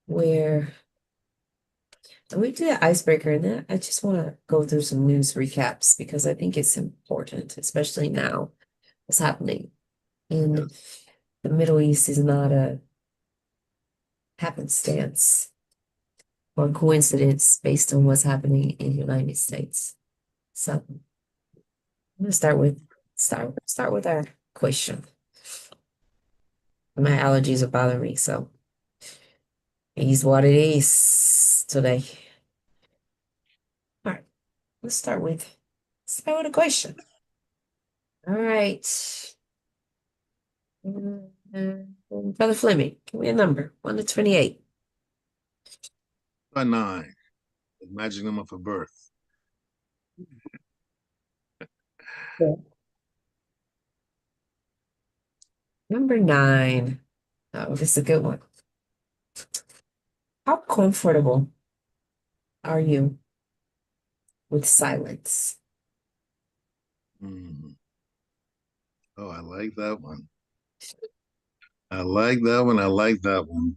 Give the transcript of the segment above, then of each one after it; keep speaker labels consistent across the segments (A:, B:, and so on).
A: where we do an icebreaker, and then I just want to go through some news recaps because I think it's important, especially now. What's happening in
B: Yes.
A: the Middle East is not a happenstance or coincidence based on what's happening in the United States. So I'm gonna start with our question. My allergies are bothering me, so it is what it is today. All right, let's start with a question. All right. Brother Fleming, give me a number, 1 to 28.
B: By nine, imagining them of a birth.
C: Yeah.
A: Number 9. Oh, this is a good one. How comfortable are you with silence?
B: Mm. Oh, I like that one. I like that one. I like that one.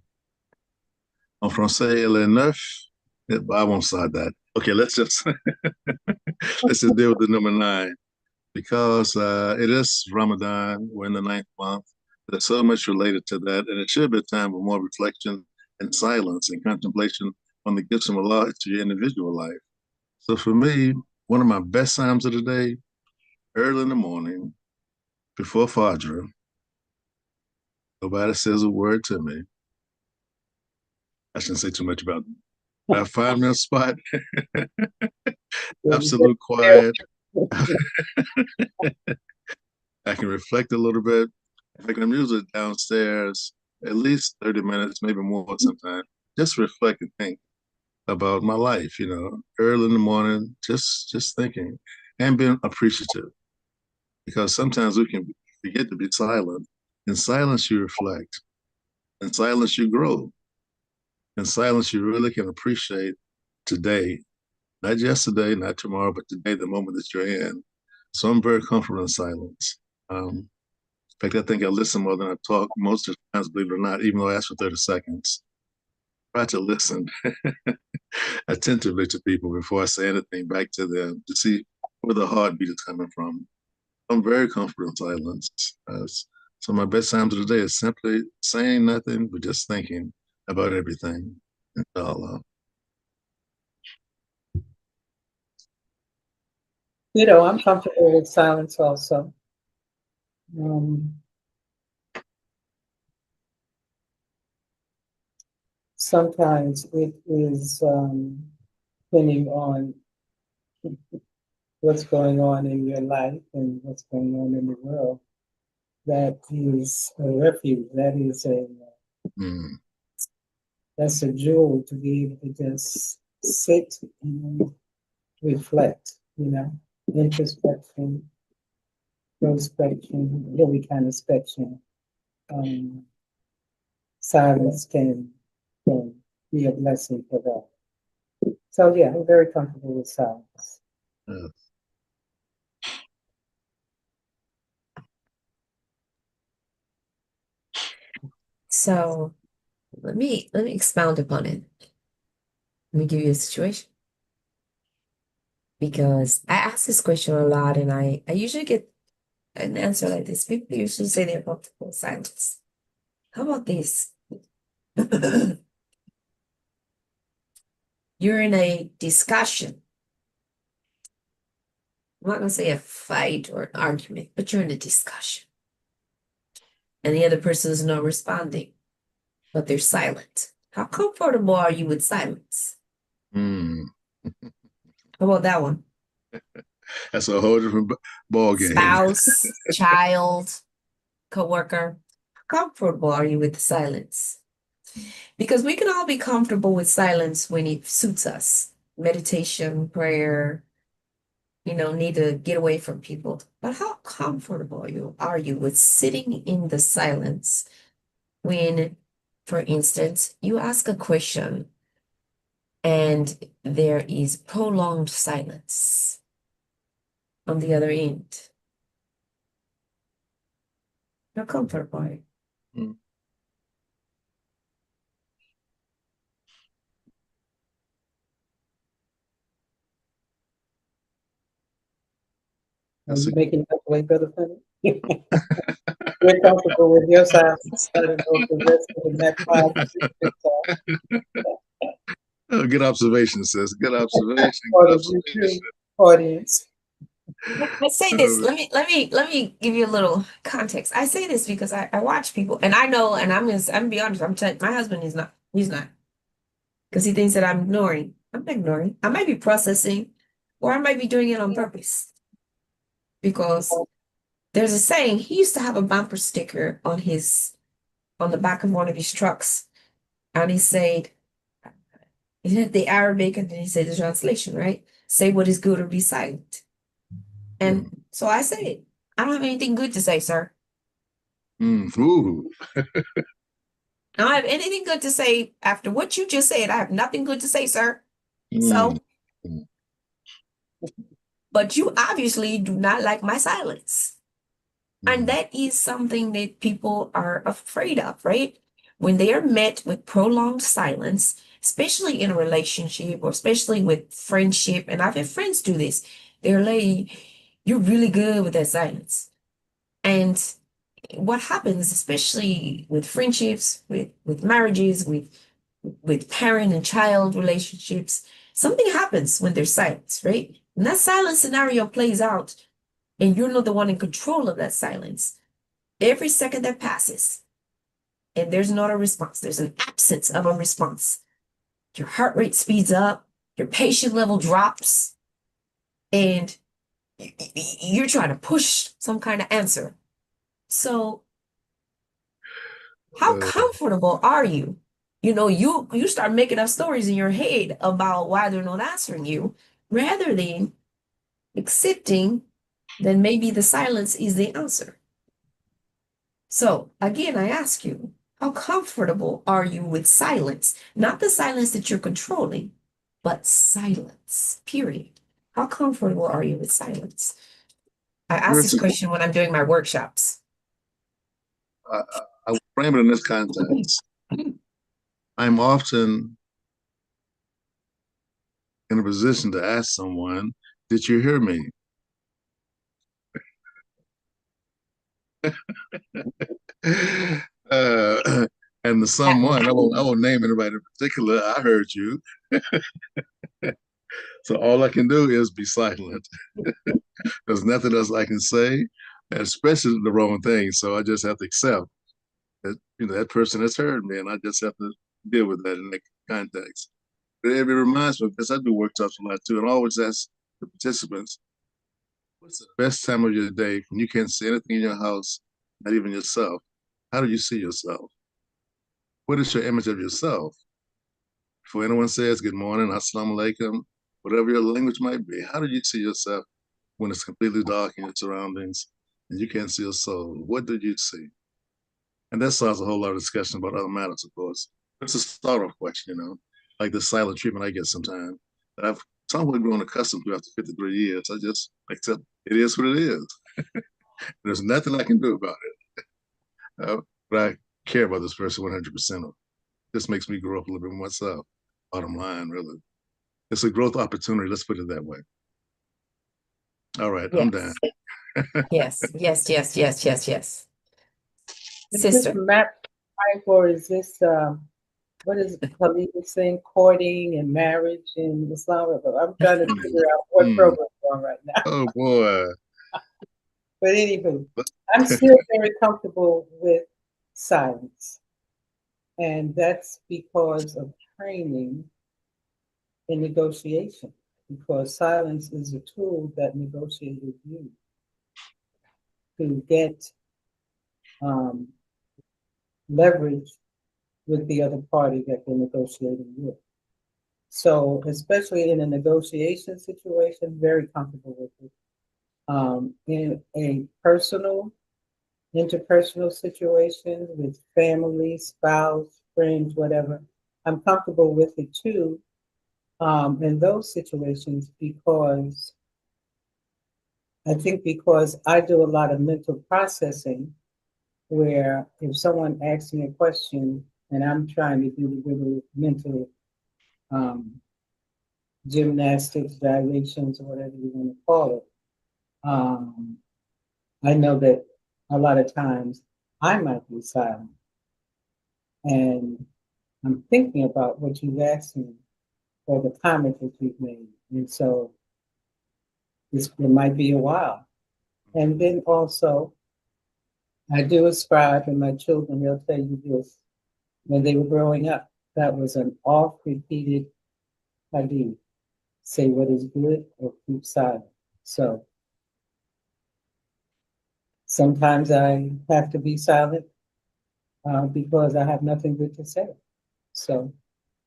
B: En français, le neuf. I won't start that. Okay, let's just let's just deal with the number nine because it is Ramadan. We're in the ninth month. There's so much related to that, and it should be a time of more reflection and silence and contemplation on the gifts of Allah to your individual life. So for me, one of my best times of the day, early in the morning, before Fajr, nobody says a word to me. I shouldn't say too much about that 5 minute spot, absolute quiet. I can reflect a little bit. If I can usually downstairs at least 30 minutes, maybe more sometimes, just reflect and think about my life, early in the morning, just thinking and being appreciative. Because sometimes we can forget to be silent. In silence, you reflect. In silence, you grow. In silence, you really can appreciate today, not yesterday, not tomorrow, but today, the moment that you're in. So I'm very comfortable in silence. In fact, I think I listen more than I talk most of the times, believe it or not, even though I ask for 30 seconds. Try to listen attentively to people before I say anything back to them to see where the heartbeat is coming from. I'm very comfortable in silence. So my best times of the day is simply saying nothing, but just thinking about everything. Inshallah.
C: I'm comfortable with silence also. Um, Sometimes it is depending on what's going on in your life and what's going on in the world. That is a refuge.
B: Mm,
C: That's a jewel to be able to just sit and reflect. Introspection, prospection, every kind of spection. Um, Silence can be a blessing for that. So yeah, I'm very comfortable with silence.
B: yeah.
A: So let me expound upon it. Let me give you a situation. Because I ask this question a lot and I usually get an answer like this. People usually say they're comfortable with silence. How about this? You're in a discussion. I'm not gonna say a fight or an argument, but you're in a discussion. And the other person is not responding, but they're silent. How comfortable are you with silence?
B: Mm.
A: How about that one?
B: That's a whole different ball game.
A: Spouse, child, coworker. How comfortable are you with the silence? Because we can all be comfortable with silence when it suits us. Meditation, prayer, need to get away from people. But how comfortable are you with sitting in the silence when, for instance, you ask a question and there is prolonged silence on the other end? How comfortable are you?
B: Mm.
C: Are you making that way, Brother Fleming? We're comfortable with your silence. I don't know if the rest of the MAP5
B: Oh, good observation, sis. Good observation.
C: part
B: Good
C: of you
B: observation.
C: too, audience.
A: I say this. Let me give you a little context. I say this because I watch people, and I know, and I'm gonna be honest. My husband is not. He's not, because he thinks that I'm ignoring. I'm not ignoring. I might be processing, or I might be doing it on purpose. Because there's a saying. He used to have a bumper sticker on the back of one of his trucks, and he had the Arabic, and then he said the translation, right? Say what is good or be silent. And so I said, I don't have anything good to say, sir.
B: Ooh.
A: I don't have anything good to say after what you just said. I have nothing good to say, sir. So, but you obviously do not like my silence. And that is something that people are afraid of, right? When they are met with prolonged silence, especially in a relationship or especially with friendship, and I've had friends do this, they're like, you're really good with that silence. And what happens, especially with friendships, with marriages, with parent and child relationships, something happens when there's silence, right? And that silence scenario plays out, and you're not the one in control of that silence. Every second that passes, and there's not a response, there's an absence of a response. Your heart rate speeds up, your patient level drops, and you're trying to push some kind of answer. So how comfortable are you? You start making up stories in your head about why they're not answering you, rather than accepting that maybe the silence is the answer. So again, I ask you, how comfortable are you with silence? Not the silence that you're controlling, but silence, period. How comfortable are you with silence? I ask this question when I'm doing my workshops.
B: I will frame it in this context. I'm often in a position to ask someone, did you hear me? And the someone, I won't name anybody in particular, I heard you. So all I can do is be silent. There's nothing else I can say, especially the wrong thing. So I just have to accept that, that person has heard me, and I just have to deal with that in that context. But it reminds me, because I do workshops a lot too, and I always ask the participants, what's the best time of your day when you can't see anything in your house, not even yourself? How do you see yourself? What is your image of yourself? Before anyone says good morning, assalamu alaikum, whatever your language might be, how do you see yourself when it's completely dark in your surroundings and you can't see a soul? What did you see? And that starts a whole lot of discussion about other matters, of course. It's a start-off question, like the silent treatment I get sometimes. I've somewhat grown accustomed to after 53 years. I just accept it is what it is. There's nothing I can do about it. But I care about this person 100%. This makes me grow up a little bit myself. Bottom line, really. It's a growth opportunity. Let's put it that way. All right, yes. I'm done.
A: Yes.
C: Is this MAP5 or is this what is Khalid saying, courting and marriage in Islam? I'm trying to figure out what program we're on right now.
B: Oh boy.
C: But anywho, I'm still very comfortable with silence. And that's because of training in negotiation, because silence is a tool that negotiators use to get leverage with the other party that they're negotiating with. So, especially in a negotiation situation, very comfortable with it. In a interpersonal situation with family, spouse, friends, whatever, I'm comfortable with it too. In those situations, because I think because I do a lot of mental processing, where if someone asks me a question and I'm trying to do the little mental gymnastics, gyrations, or whatever you want to call it, Um, I know that a lot of times I might be silent, and I'm thinking about what you've asked me or the comment that you've made. And so it might be a while. And then also, I do ascribe, and my children, they'll tell you this, when they were growing up, that was an oft repeated hadith. Say what is good or keep silent. So sometimes I have to be silent because I have nothing good to say. So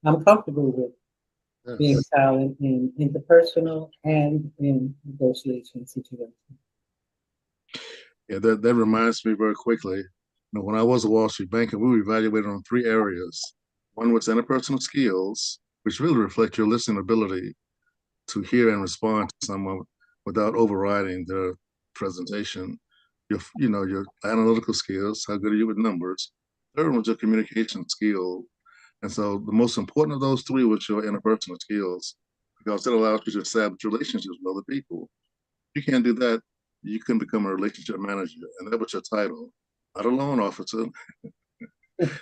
C: I'm comfortable with being
B: Yes.
C: silent in interpersonal and in negotiation situations.
B: Yeah, that reminds me very quickly. When I was a Wall Street banker, we were evaluated on three areas. One was interpersonal skills, which really reflect your listening ability to hear and respond to someone without overriding their presentation. Your analytical skills, how good are you with numbers? Third one was your communication skill. And so the most important of those three was your interpersonal skills, because it allows you to establish relationships with other people. If you can't do that, you can become a relationship manager. And that was your title. Not a loan officer.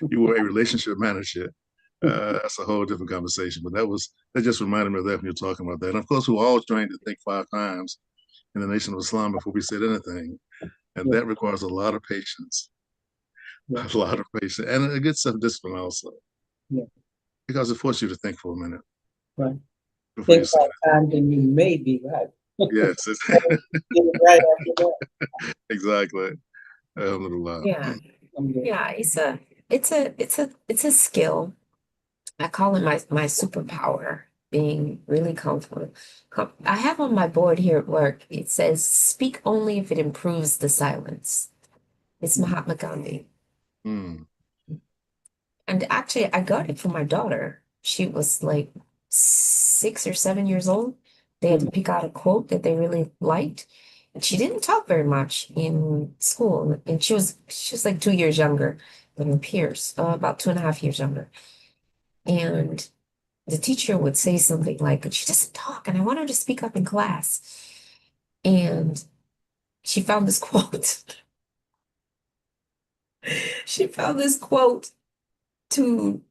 B: You were a relationship manager. That's a whole different conversation. But that just reminded me of that when you're talking about that. And of course, we were all trained to think 5 times in the Nation of Islam before we said anything. And
C: Yeah,
B: that requires a lot of patience,
C: yeah,
B: a lot of patience, and a good self-discipline also,
C: yeah,
B: because it forces you to think for a minute
C: right.
B: before you
C: Think
B: say
C: 5 times and you may be right.
B: yes.
C: Get it right after that.
B: Exactly. A little lot.
A: Yeah.
C: Yeah.
A: Yeah. It's a skill. I call it my superpower, being really comfortable. I have on my board here at work, it says, speak only if it improves the silence. It's Mahatma Gandhi.
B: Mm.
A: And actually, I got it for my daughter. She was like 6 or 7 years old. They had to pick out a quote that they really liked. And she didn't talk very much in school. And she was like 2 years younger than her peers, about 2.5 years younger. And the teacher would say something like, she doesn't talk, and I want her to speak up in class. And she found this quote. She found this quote to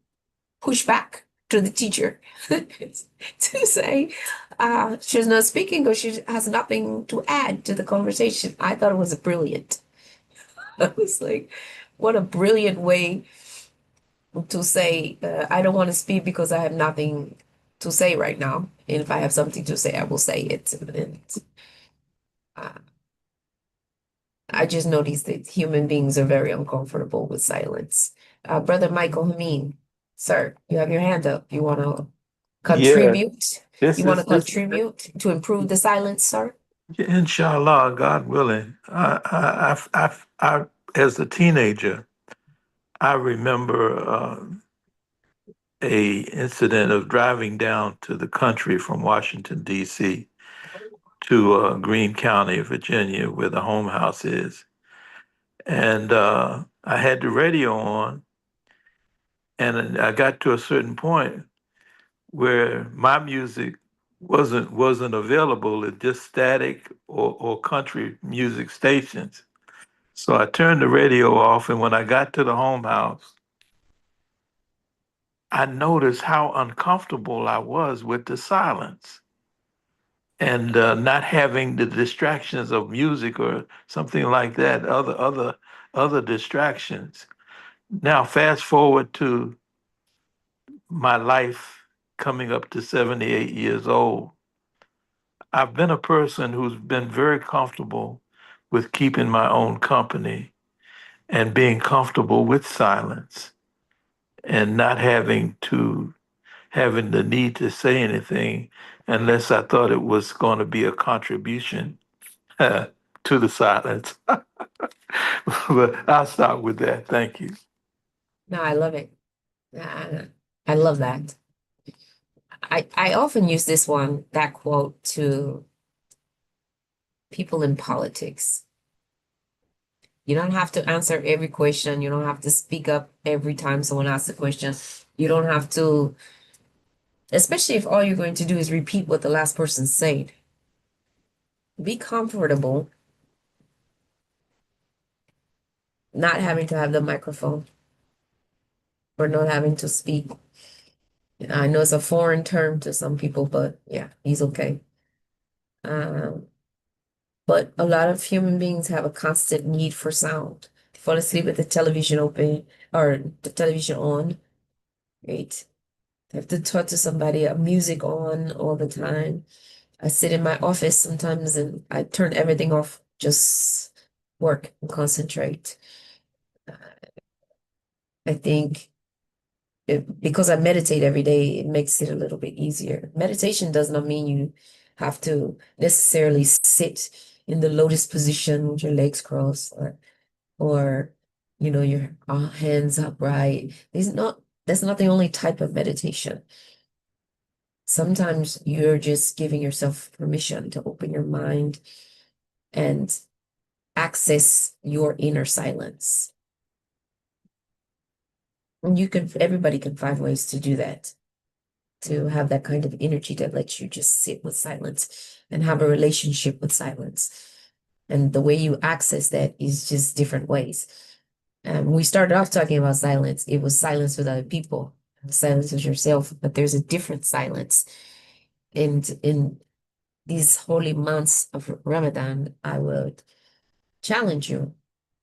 A: push back to the teacher to say she's not speaking or she has nothing to add to the conversation. I thought it was brilliant. I was like, what a brilliant way to say, I don't want to speak because I have nothing to say right now. And if I have something to say, I will say it. And uh, I just noticed that human beings are very uncomfortable with silence. Brother Michael Hameen, sir, you have your hand up. You want to
D: Yeah,
A: contribute?
D: this
A: You want
D: is
A: to
D: this.
A: contribute to improve the silence, sir?
D: Inshallah, God willing. As a teenager, I remember a incident of driving down to the country from Washington D.C. to Greene County, Virginia, where the home house is, and I had the radio on, and I got to a certain point where my music wasn't available at just static or country music stations. So I turned the radio off, and when I got to the home house, I noticed how uncomfortable I was with the silence and not having the distractions of music or something like that, other distractions. Now, fast forward to my life coming up to 78 years old. I've been a person who's been very comfortable with keeping my own company and being comfortable with silence and not having the need to say anything unless I thought it was going to be a contribution to the silence. But I'll stop with that. Thank you.
A: No, I love it. Uh, I love that. I often use that quote to people in politics. You don't have to answer every question. You don't have to speak up every time someone asks a question. You don't have to, especially if all you're going to do is repeat what the last person said. be comfortable not having to have the microphone or not having to speak. I know it's a foreign term to some people, but yeah, he's okay. But a lot of human beings have a constant need for sound. They fall asleep with the television open or the television on, right? They have to talk to somebody, music on all the time. I sit in my office sometimes and I turn everything off, just work and concentrate. I think because I meditate every day, it makes it a little bit easier. Meditation does not mean you have to necessarily sit in the lotus position with your legs crossed or your hands upright. That's not the only type of meditation. Sometimes you're just giving yourself permission to open your mind and access your inner silence. And everybody can find ways to do that, to have that kind of energy that lets you just sit with silence and have a relationship with silence. And the way you access that is just different ways. We started off talking about silence. It was silence with other people, silence with yourself, but there's a different silence. And in these holy months of Ramadan, I would challenge you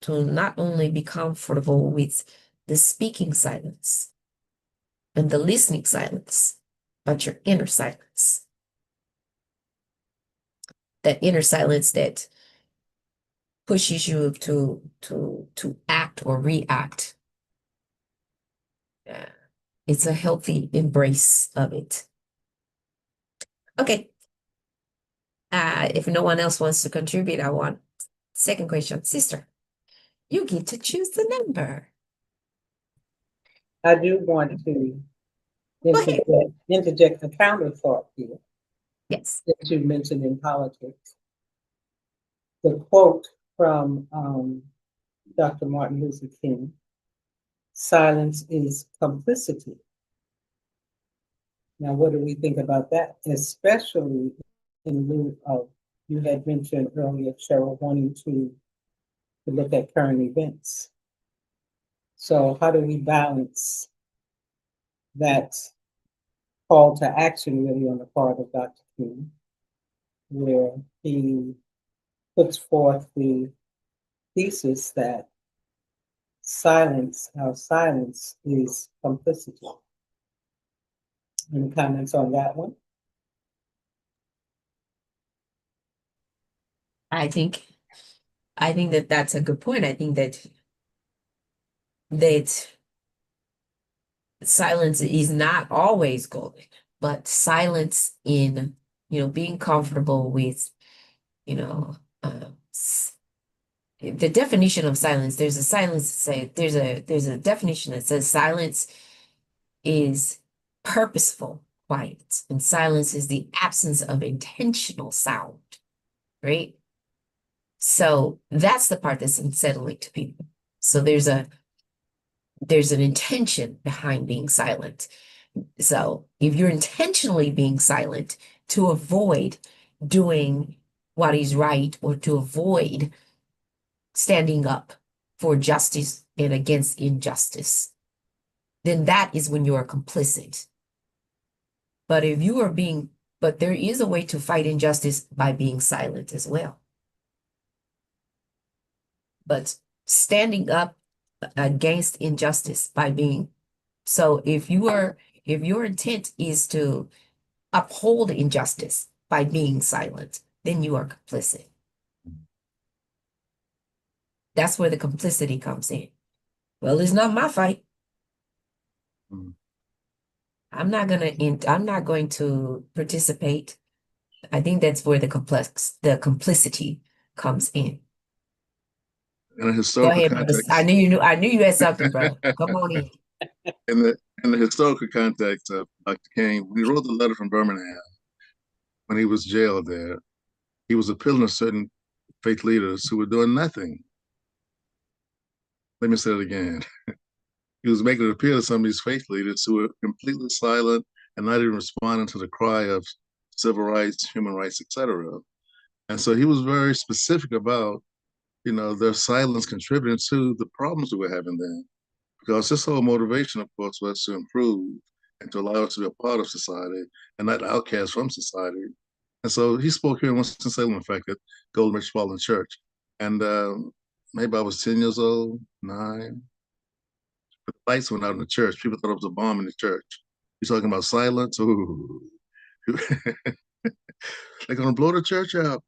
A: to not only be comfortable with the speaking silence and the listening silence, but your inner silence. That inner silence that pushes you to act or react. It's a healthy embrace of it. Okay. If no one else wants to contribute, I want second question. Sister, you get to choose the number.
C: I do want to interject a counter thought here
A: Yes.
C: that you mentioned in politics. The quote from Dr. Martin Luther King, silence is complicity. Now, what do we think about that? Especially in lieu of, you had mentioned earlier, Cheryl, wanting to look at current events. So how do we balance that call to action really on the part of Dr. King, where he puts forth the thesis that our silence is complicity? Any comments on that one?
A: I think that that's a good point. I think that silence is not always golden, but silence in, being comfortable with, the definition of silence. There's a silence say there's a definition that says silence is purposeful quiet, and silence is the absence of intentional sound, right? So that's the part that's unsettling to people. So there's an intention behind being silent. So if you're intentionally being silent to avoid doing what is right or to avoid standing up for justice and against injustice, then that is when you are complicit. But but there is a way to fight injustice by being silent as well. But standing up against injustice by being, so if your intent is to uphold injustice by being silent, then you are complicit. That's where the complicity comes in. Well, it's not my fight.
B: Mm.
A: I'm not going to participate. I think that's where the complicity comes in.
B: In a
A: Go
B: historical
A: ahead, brother.
B: context,
A: I knew you had something, brother. Come on in.
B: in the historical context of Dr. King, when he wrote the letter from Birmingham, when he was jailed there, he was appealing to certain faith leaders who were doing nothing. Let me say it again. He was making an appeal to some of these faith leaders who were completely silent and not even responding to the cry of civil rights, human rights, etc. And so he was very specific about, their silence contributing to the problems that we're having then. Because his whole motivation, of course, was to improve and to allow us to be a part of society and not outcast from society. And so he spoke here in Winston-Salem, in fact, at Golden Metropolitan Church. And maybe I was 10 years old, 9. The lights went out in the church. People thought it was a bomb in the church. You're talking about silence? Ooh. They're going to blow the church out.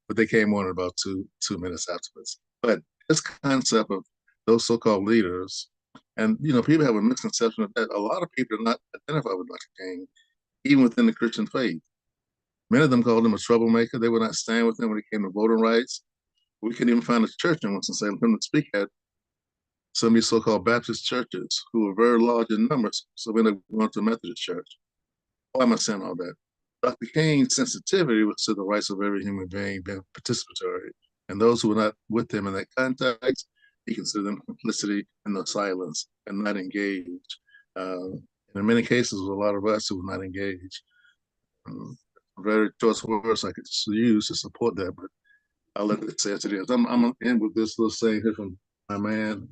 B: But they came on in about two minutes afterwards. But this concept of those so-called leaders, and people have a misconception of that. A lot of people are not identified with Dr. King, even within the Christian faith. Many of them called him a troublemaker. They would not stand with him when it came to voting rights. We couldn't even find a church in Winston-Salem for him to speak at some of these so-called Baptist churches who were very large in numbers. So we ended up going to a Methodist church. Why am I saying all that? Dr. King's sensitivity was to the rights of every human being being participatory. And those who were not with him in that context, he considered them complicity in the silence and not engaged. And in many cases, with a lot of us who were not engaged. Very choice words I could use to support that, but I'll let it say it to this. I'm going to end with this little saying here from my man,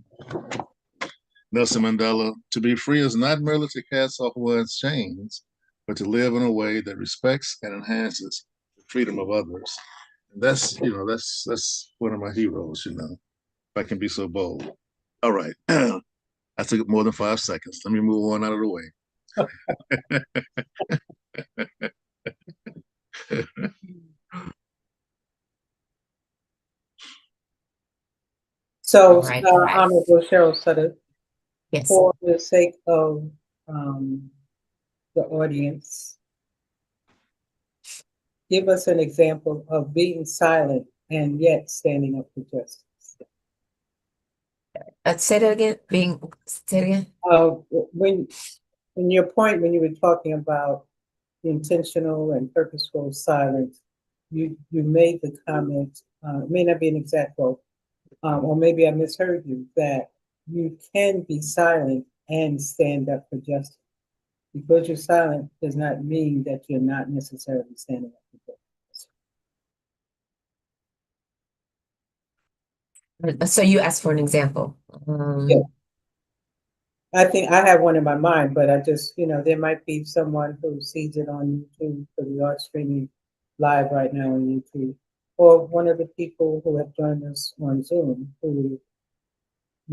B: Nelson Mandela. To be free is not merely to cast off one's chains, but to live in a way that respects and enhances the freedom of others. And that's one of my heroes, if I can be so bold. All right. I took more than 5 seconds. Let me move on out of the way.
C: So,
A: All right.
C: Honorable Cheryl Sudduth,
A: Yes.
C: for the sake of the audience, give us an example of being silent and yet standing up for justice.
A: Say that again. Say it again.
C: When you were talking about intentional and purposeful silence, you made the comment, it may not be an exact quote, or maybe I misheard you, that you can be silent and stand up for justice. Because you're silent does not mean that you're not necessarily standing up for justice.
A: So you asked for an example.
C: Yeah. I think I have one in my mind, but I just, there might be someone who sees it on YouTube, for the art streaming live right now on YouTube, or one of the people who have joined us on Zoom who,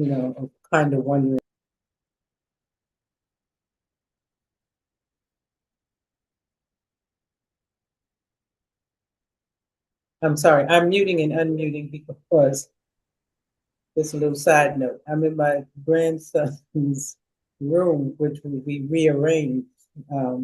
C: are kind of wondering. I'm sorry, I'm muting and unmuting because just a little side note. I'm in my grandson's room, which we rearranged.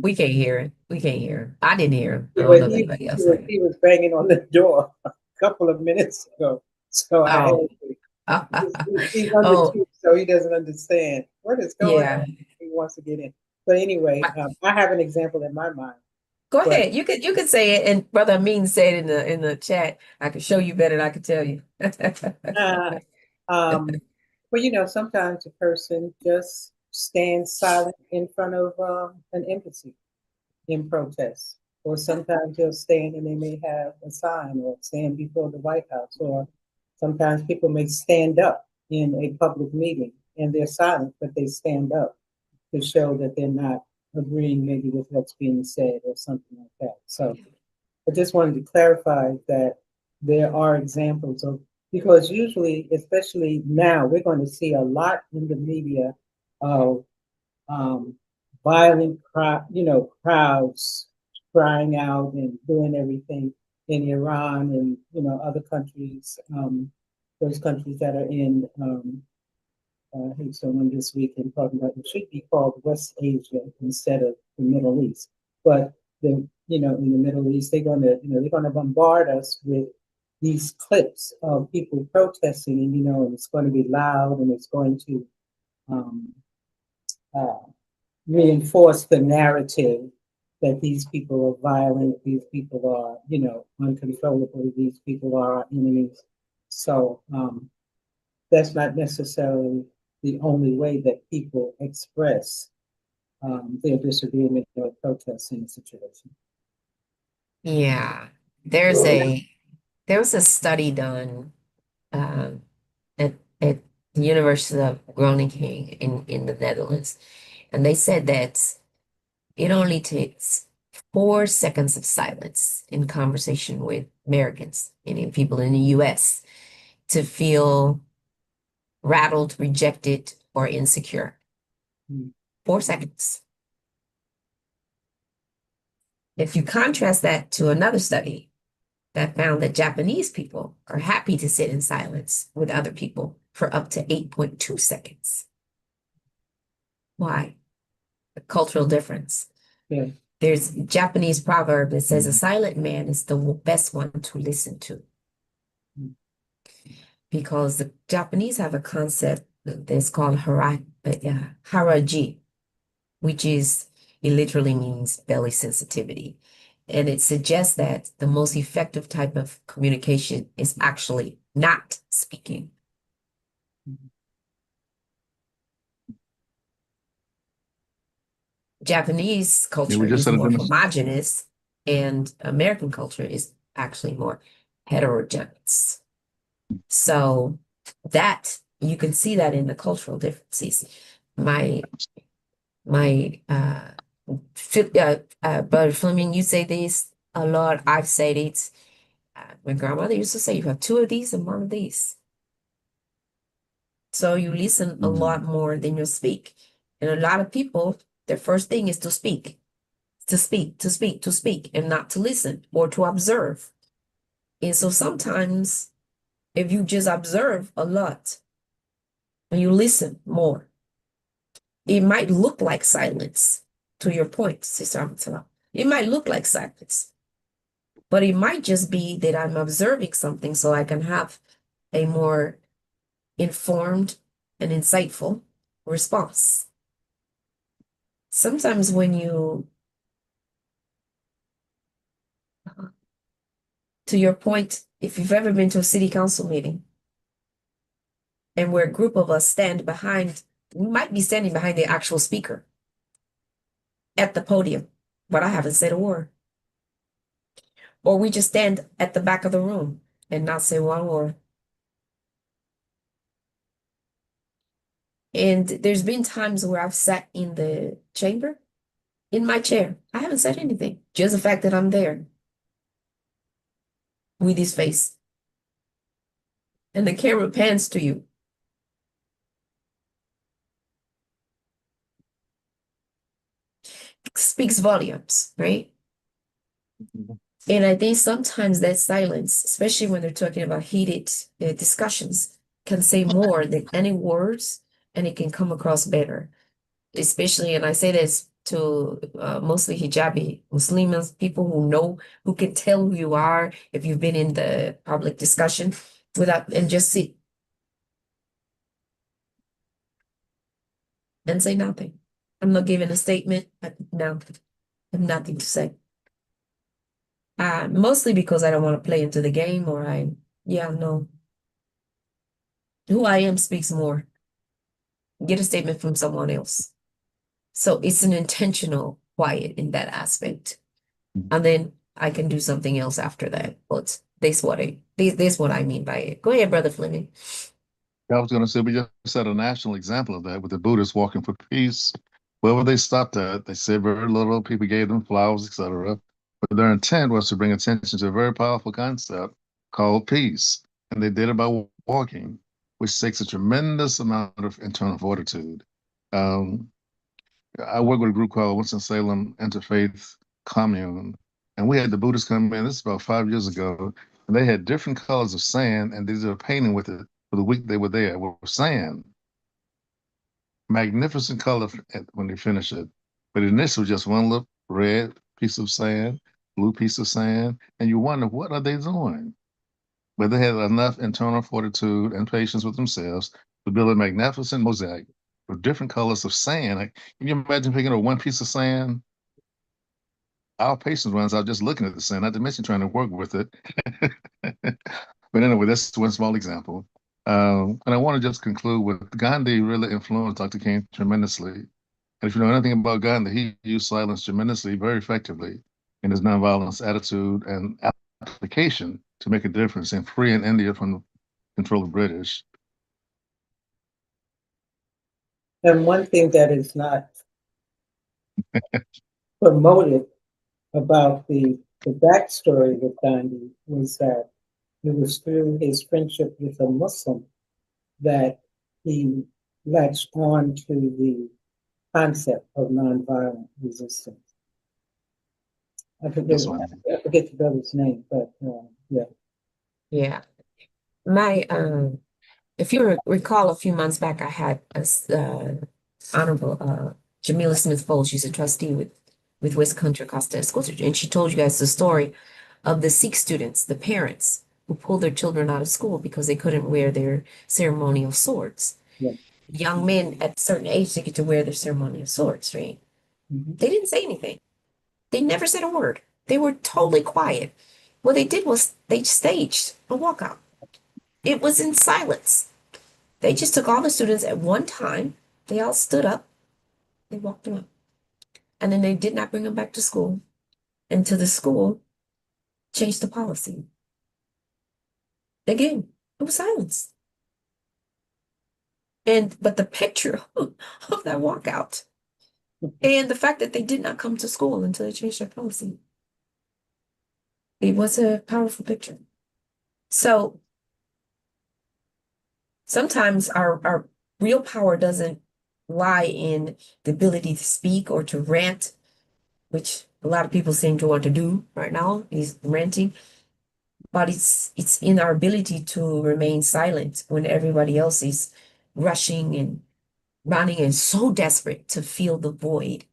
A: We can't hear it. We can't hear him. I didn't hear him. I don't know if anybody else heard
C: he was banging on the door a couple of minutes ago. So I had to. He's under two, so he doesn't understand what is going on. He wants to get in. But anyway, I have an example in my mind.
A: Go ahead. You could say it, and Brother Amin said in the chat. I could show you better than I could tell you.
C: Well, sometimes a person just stands silent in front of an embassy in protest, or sometimes they'll stand and they may have a sign or stand before the White House, or sometimes people may stand up in a public meeting and they're silent, but they stand up to show that they're not agreeing maybe with what's being said or something like that. So I just wanted to clarify that there are examples of, because usually, especially now, we're going to see a lot in the media of violent crowds crying out and doing everything in Iran and other countries, those countries that are in I think someone this week and talking about it should be called West Asia instead of the Middle East. But in the Middle East, they're gonna bombard us with these clips of people protesting, and it's going to be loud and it's going to reinforce the narrative that these people are violent, these people are, uncontrollable, these people are our enemies. So that's not necessarily the only way that people express their disagreement or protest in a situation.
A: Yeah. There's a there was a study done um, at the University of Groningen in the Netherlands, and they said that it only takes 4 seconds of silence in conversation with Americans and in people in the US to feel rattled, rejected, or insecure. 4 seconds. If you contrast that to another study that found that Japanese people are happy to sit in silence with other people for up to 8.2 seconds. Why? A cultural difference.
C: Yeah.
A: There's a Japanese proverb that says a silent man is the best one to listen to. Because the Japanese have a concept that's called haraji, which is, it literally means belly sensitivity. And it suggests that the most effective type of communication is actually not speaking. Japanese culture
B: just
A: is
B: said it
A: more
B: in the
A: homogenous, and American culture is actually more heterogeneous. So that you can see that in the cultural differences. My Brother Fleming, you say this a lot. I've said it. My grandmother used to say, you have two of these and one of these. So you listen a lot more than you speak. And a lot of people, their first thing is to speak, to speak, to speak, to speak, and not to listen or to observe. And so sometimes if you just observe a lot and you listen more, it might look like silence, to your point, Sister Amatullah. It might look like silence, but it might just be that I'm observing something so I can have a more informed and insightful response. Sometimes when you, to your point, if you've ever been to a city council meeting and where a group of us stand behind, we might be standing behind the actual speaker at the podium, but I haven't said a word. Or we just stand at the back of the room and not say one word. And there's been times where I've sat in the chamber, in my chair. I haven't said anything. Just the fact that I'm there with his face. And the camera pans to you. Speaks volumes, right? And I think sometimes that silence, especially when they're talking about heated discussions, can say more than any words, and it can come across better. Especially, and I say this to mostly hijabi Muslims, people who know, who can tell who you are if you've been in the public discussion without, and just sit and say nothing. I'm not giving a statement. No, I have nothing to say. Mostly because I don't want to play into the game, or no. Who I am speaks more. Get a statement from someone else. So it's an intentional quiet in that aspect. And then I can do something else after that. But this what I mean by it. Go ahead, Brother Fleming.
B: I was going to say, we just set a national example of that with the Buddhists walking for peace. Wherever they stopped at, they said very little. People gave them flowers, etc. But their intent was to bring attention to a very powerful concept called peace. And they did it by walking, which takes a tremendous amount of internal fortitude. Um, I work with a group called Winston-Salem Interfaith Commune, and we had the Buddhists come in. This is about 5 years ago, and they had different colors of sand, and they did a painting with it for the week they were there. With sand, magnificent color when they finished it. But initially, just one little red piece of sand, blue piece of sand, and you wonder, what are they doing? But they had enough internal fortitude and patience with themselves to build a magnificent mosaic with different colors of sand. Like, can you imagine picking up one piece of sand? Our patience runs out just looking at the sand, not to mention trying to work with it. But anyway, that's one small example. And I want to just conclude with Gandhi really influenced Dr. King tremendously. And if you know anything about Gandhi, he used silence tremendously, very effectively in his nonviolence attitude and application to make a difference in freeing India from the control of British.
C: And one thing that is not promoted about the backstory with Gandhi was that it was through his friendship with a Muslim that he latched on to the concept of nonviolent resistance. I forget the brother's name, but yeah.
A: Yeah. My if you recall a few months back, I had a Honorable Jamila Smith Bowles. She's a trustee with West Country Costa School District, and she told you guys the story of the Sikh students, the parents who pulled their children out of school because they couldn't wear their ceremonial swords.
C: Yeah.
A: Young men at a certain age, they get to wear their ceremonial swords, right?
C: Mhm.
A: They didn't say anything. They never said a word. They were totally quiet. What they did was they staged a walkout. It was in silence. They just took all the students at one time. They all stood up. They walked them out. And then they did not bring them back to school until the school changed the policy. Again, it was silence. But the picture of that walkout and the fact that they did not come to school until they changed their policy, it was a powerful picture. So sometimes our real power doesn't lie in the ability to speak or to rant, which a lot of people seem to want to do right now, is ranting. But it's in our ability to remain silent when everybody else is rushing and running and so desperate to fill the void,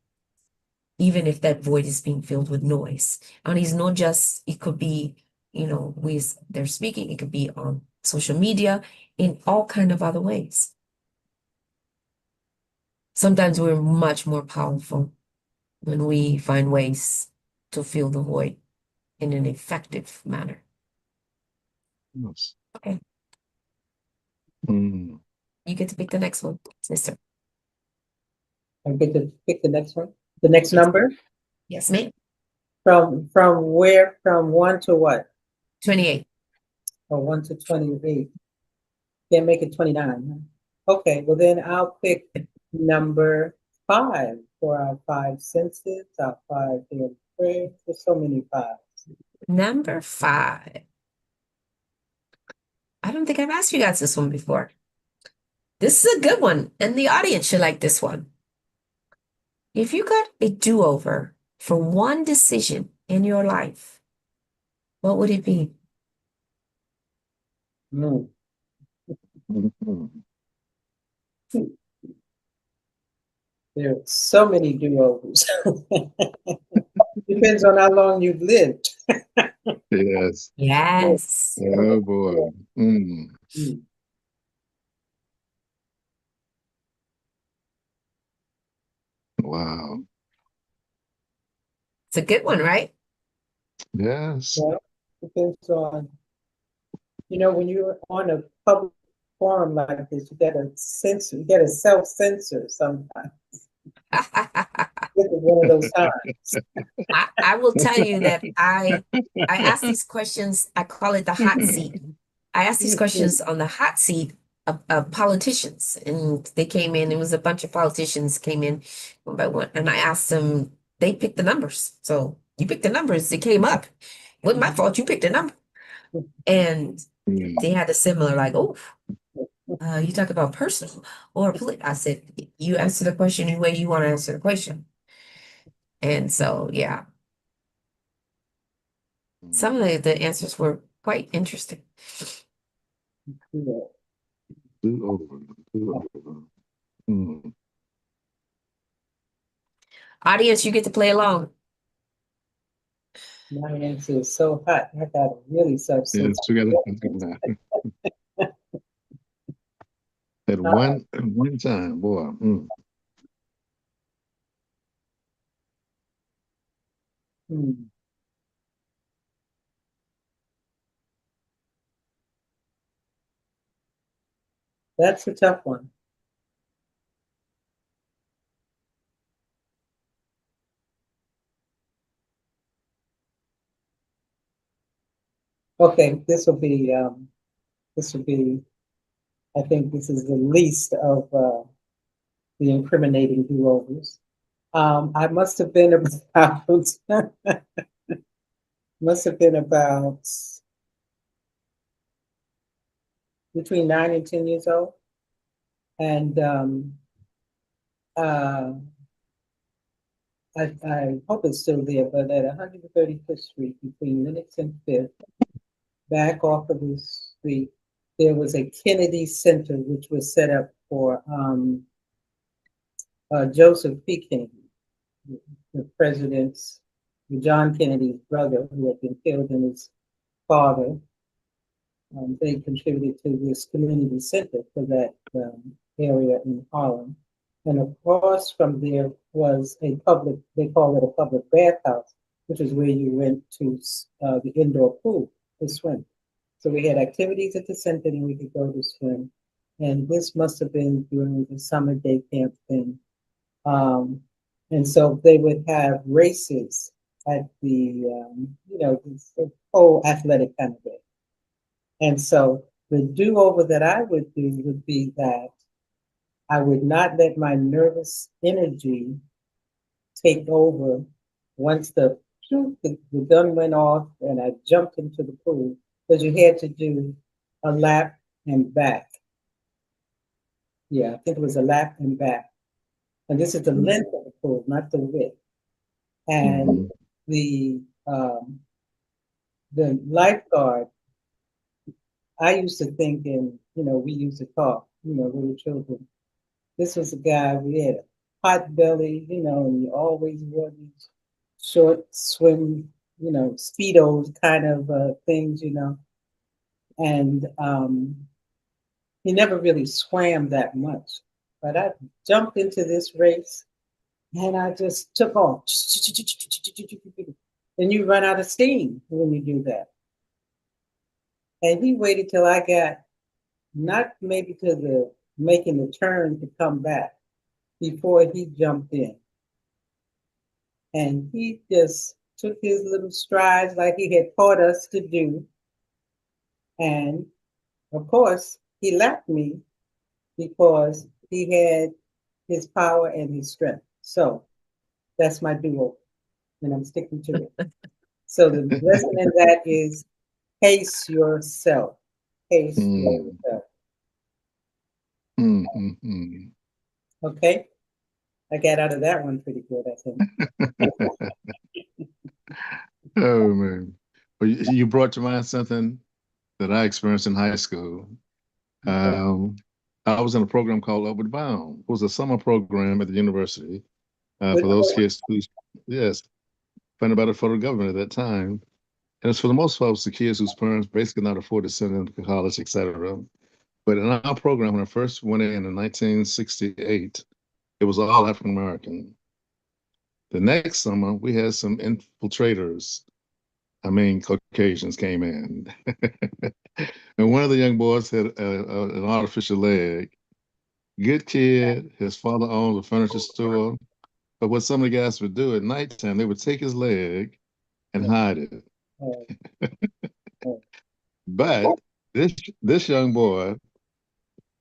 A: even if that void is being filled with noise. And it's not just, it could be, with they're speaking, it could be on social media, in all kind of other ways. Sometimes we're much more powerful when we find ways to fill the void in an effective manner.
B: Yes.
A: Okay,
B: Mm.
A: you get to pick the next one, sister.
C: I get to pick the next one. The next number
A: Yes, ma'am.
C: from where? From 1 to what?
A: 28.
C: Or 1 to 28. Can't make it 29. Huh? Okay, well then I'll pick number 5 for our 5 senses, our 5 daily prayers. There's so many 5s.
A: Number 5. I don't think I've asked you guys this one before. This is a good one, and the audience should like this one. If you got a do-over for one decision in your life, what would it be?
C: Mm.
B: Mhm.
C: There are so many do-overs. Depends on how long you've lived.
B: Yes.
A: Yes.
B: Oh boy. Mm.
C: Mm.
B: Wow.
A: It's a good one, right?
B: Yes.
C: Well, depends on, when you're on a public forum like this, you gotta censor, you gotta self-censor sometimes. This is one of those times.
A: I will tell you that I ask these questions, I call it the hot seat. I asked these questions on the hot seat of politicians, and they came in. It was a bunch of politicians came in one by one, and I asked them. They picked the numbers, so you picked the numbers. It came up. Wasn't my fault. You picked a number, and
B: Mm.
A: they had a similar like, oh, you talk about personal or political. I said, you answer the question the way you want to answer the question, and so yeah, some of the answers were quite interesting.
C: Yeah.
B: Do over. Do over. Mm.
A: Audience, you get to play along.
C: My answer is so hot. I got really self-censor.
B: Yes, we got to at one time, boy. Mm.
C: Hmm. That's a tough one. Okay, this will be, I think this is the least of the incriminating do-overs. I must have been about, must have been about between 9 and 10 years old. And uh, I hope it's still there, but at 135th Street between Lenox and 5th, back off of the street, there was a Kennedy Center, which was set up for Joseph P. Kennedy, the president's, John Kennedy's brother, who had been killed, and his father. They contributed to this community center for that area in Harlem. And across from there was a public, they call it a public bathhouse, which is where you went to the indoor pool to swim. So we had activities at the center and we could go to swim. And this must have been during the summer day camp thing. And so they would have races at the, the whole athletic kind of day. And so the do-over that I would do would be that I would not let my nervous energy take over once the gun went off and I jumped into the pool, because you had to do a lap and back. Yeah, I think it was a lap and back. And this is the length of the pool, not the width. And the lifeguard, I used to think we used to talk, little children. This was a guy, we had a pot belly, and he always wore these short swim, Speedos kind of things, and he never really swam that much. But I jumped into this race and I just took off. And you run out of steam when you do that. And he waited till I got not maybe to the making the turn to come back before he jumped in. And he just took his little strides like he had taught us to do. And of course, he lapped me because he had his power and his strength. So that's my do-over, and I'm sticking to it. So the lesson in that is pace yourself. Pace yourself. Okay? I got out of that one pretty good, I think.
B: Oh, man. Well, you brought to mind something that I experienced in high school. I was in a program called Upward Bound. It was a summer program at the university for those kids who, yes, funded by the federal government at that time. And it's for the most part, the kids whose parents basically not afford to send them to college, etc. But in our program, when I first went in 1968, it was all African American. The next summer, we had some infiltrators. I mean, Caucasians came in. And one of the young boys had an artificial leg. Good kid. His father owned a furniture store. But what some of the guys would do at nighttime, they would take his leg and hide it. But this young boy,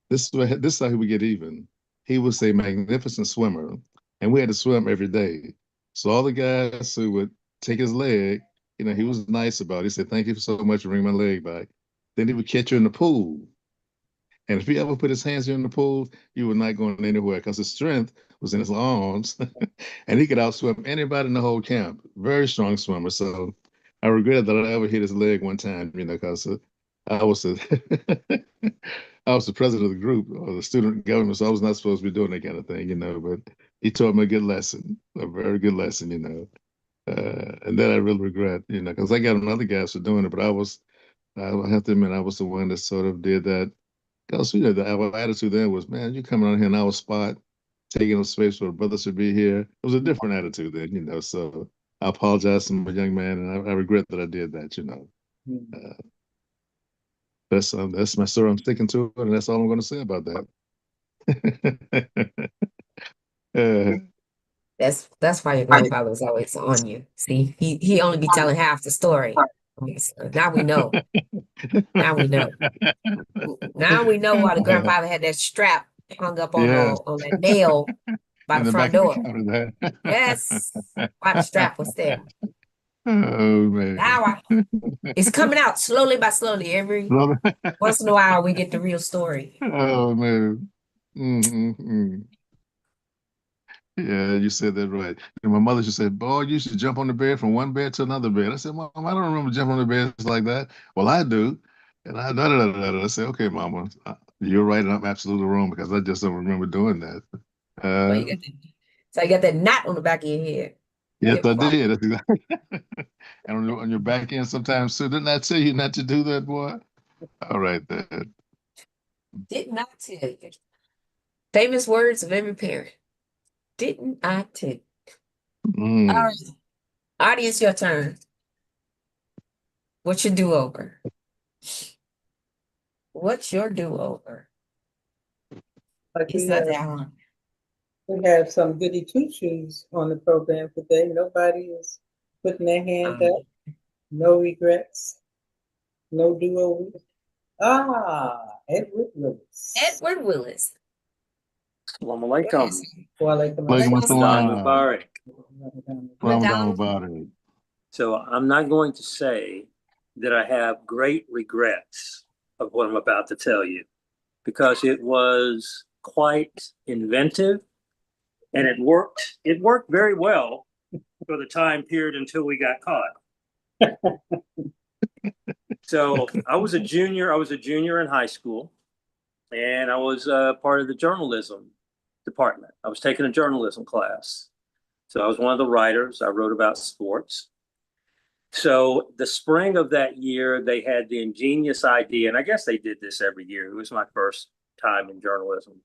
B: this is how he would get even. He was a magnificent swimmer, and we had to swim every day. So all the guys who would take his leg, he was nice about it. He said, "Thank you so much for bringing my leg back." Then he would catch you in the pool. And if he ever put his hands in the pool, he was not going anywhere because his strength was in his arms, and he could outswim anybody in the whole camp. Very strong swimmer. So I regret that I ever hit his leg one time, because I was the I was the president of the group or the student government, so I was not supposed to be doing that kind of thing, But he taught me a good lesson, a very good lesson. And that I really regret, because I got on other guys for doing it, but I have to admit, I was the one that sort of did that. Because our attitude then was, man, you coming on here in our spot, taking up space where a brother should be here. It was a different attitude then, So I apologize to my young man, and I regret that I did that. That's my story. I'm sticking to it, and that's all I'm going to say about that.
A: That's why your grandfather was always on you. See, he only be telling half the story. Yes, now we know. Now we know. Now we know why the grandfather had that strap hung up on
B: Yes,
A: on that nail by
B: in
A: the
B: the
A: front
B: back of the
A: door.
B: counter
A: Yes,
B: there.
A: why the strap was there.
B: Oh man.
A: Now it's coming out slowly by slowly. Every
B: Love it.
A: once in a while, we get the real story.
B: Oh man. Mm-hmm. Yeah, you said that right. And my mother, she said, "Boy, you should jump on the bed from one bed to another bed." I said, "Mom, I don't remember jumping on the beds like that." Well, I do. And I da da da da da. I said, "Okay, Mama, you're right, and I'm absolutely wrong because I just don't remember doing that."
A: So you got so you got that knot on the back of your head.
B: Yes,
A: Hip
B: I
A: flop.
B: did. That's exactly. And on your back end sometimes too. Didn't I tell you not to do that, boy? All right, then.
A: Did not tell you. Famous words of every parent. Didn't I tell you? All
B: Mm.
A: right, audience, your turn. What's your do-over? What's your do-over?
C: Like
A: It's not that hard.
C: we have some goody two-shoes on the program today. Nobody is putting their hand up. No regrets. No do-overs. Edward Lewis.
A: Edward Willis.
E: Assalamu
A: Go ahead,
E: alaikum.
A: sir.
C: Walaikum
B: Like
A: Alaikum
C: assalam.
E: Ramadan
A: assalam.
E: Mubarak.
B: Ramadan
A: Ramadan.
B: Mubarak.
E: So I'm not going to say that I have great regrets of what I'm about to tell you because it was quite inventive and it worked. It worked very well for the time period until we got caught. So I was a junior. I was a junior in high school, and I was part of the journalism department. I was taking a journalism class. So I was one of the writers. I wrote about sports. So the spring of that year, they had the ingenious idea, and I guess they did this every year. It was my first time in journalism.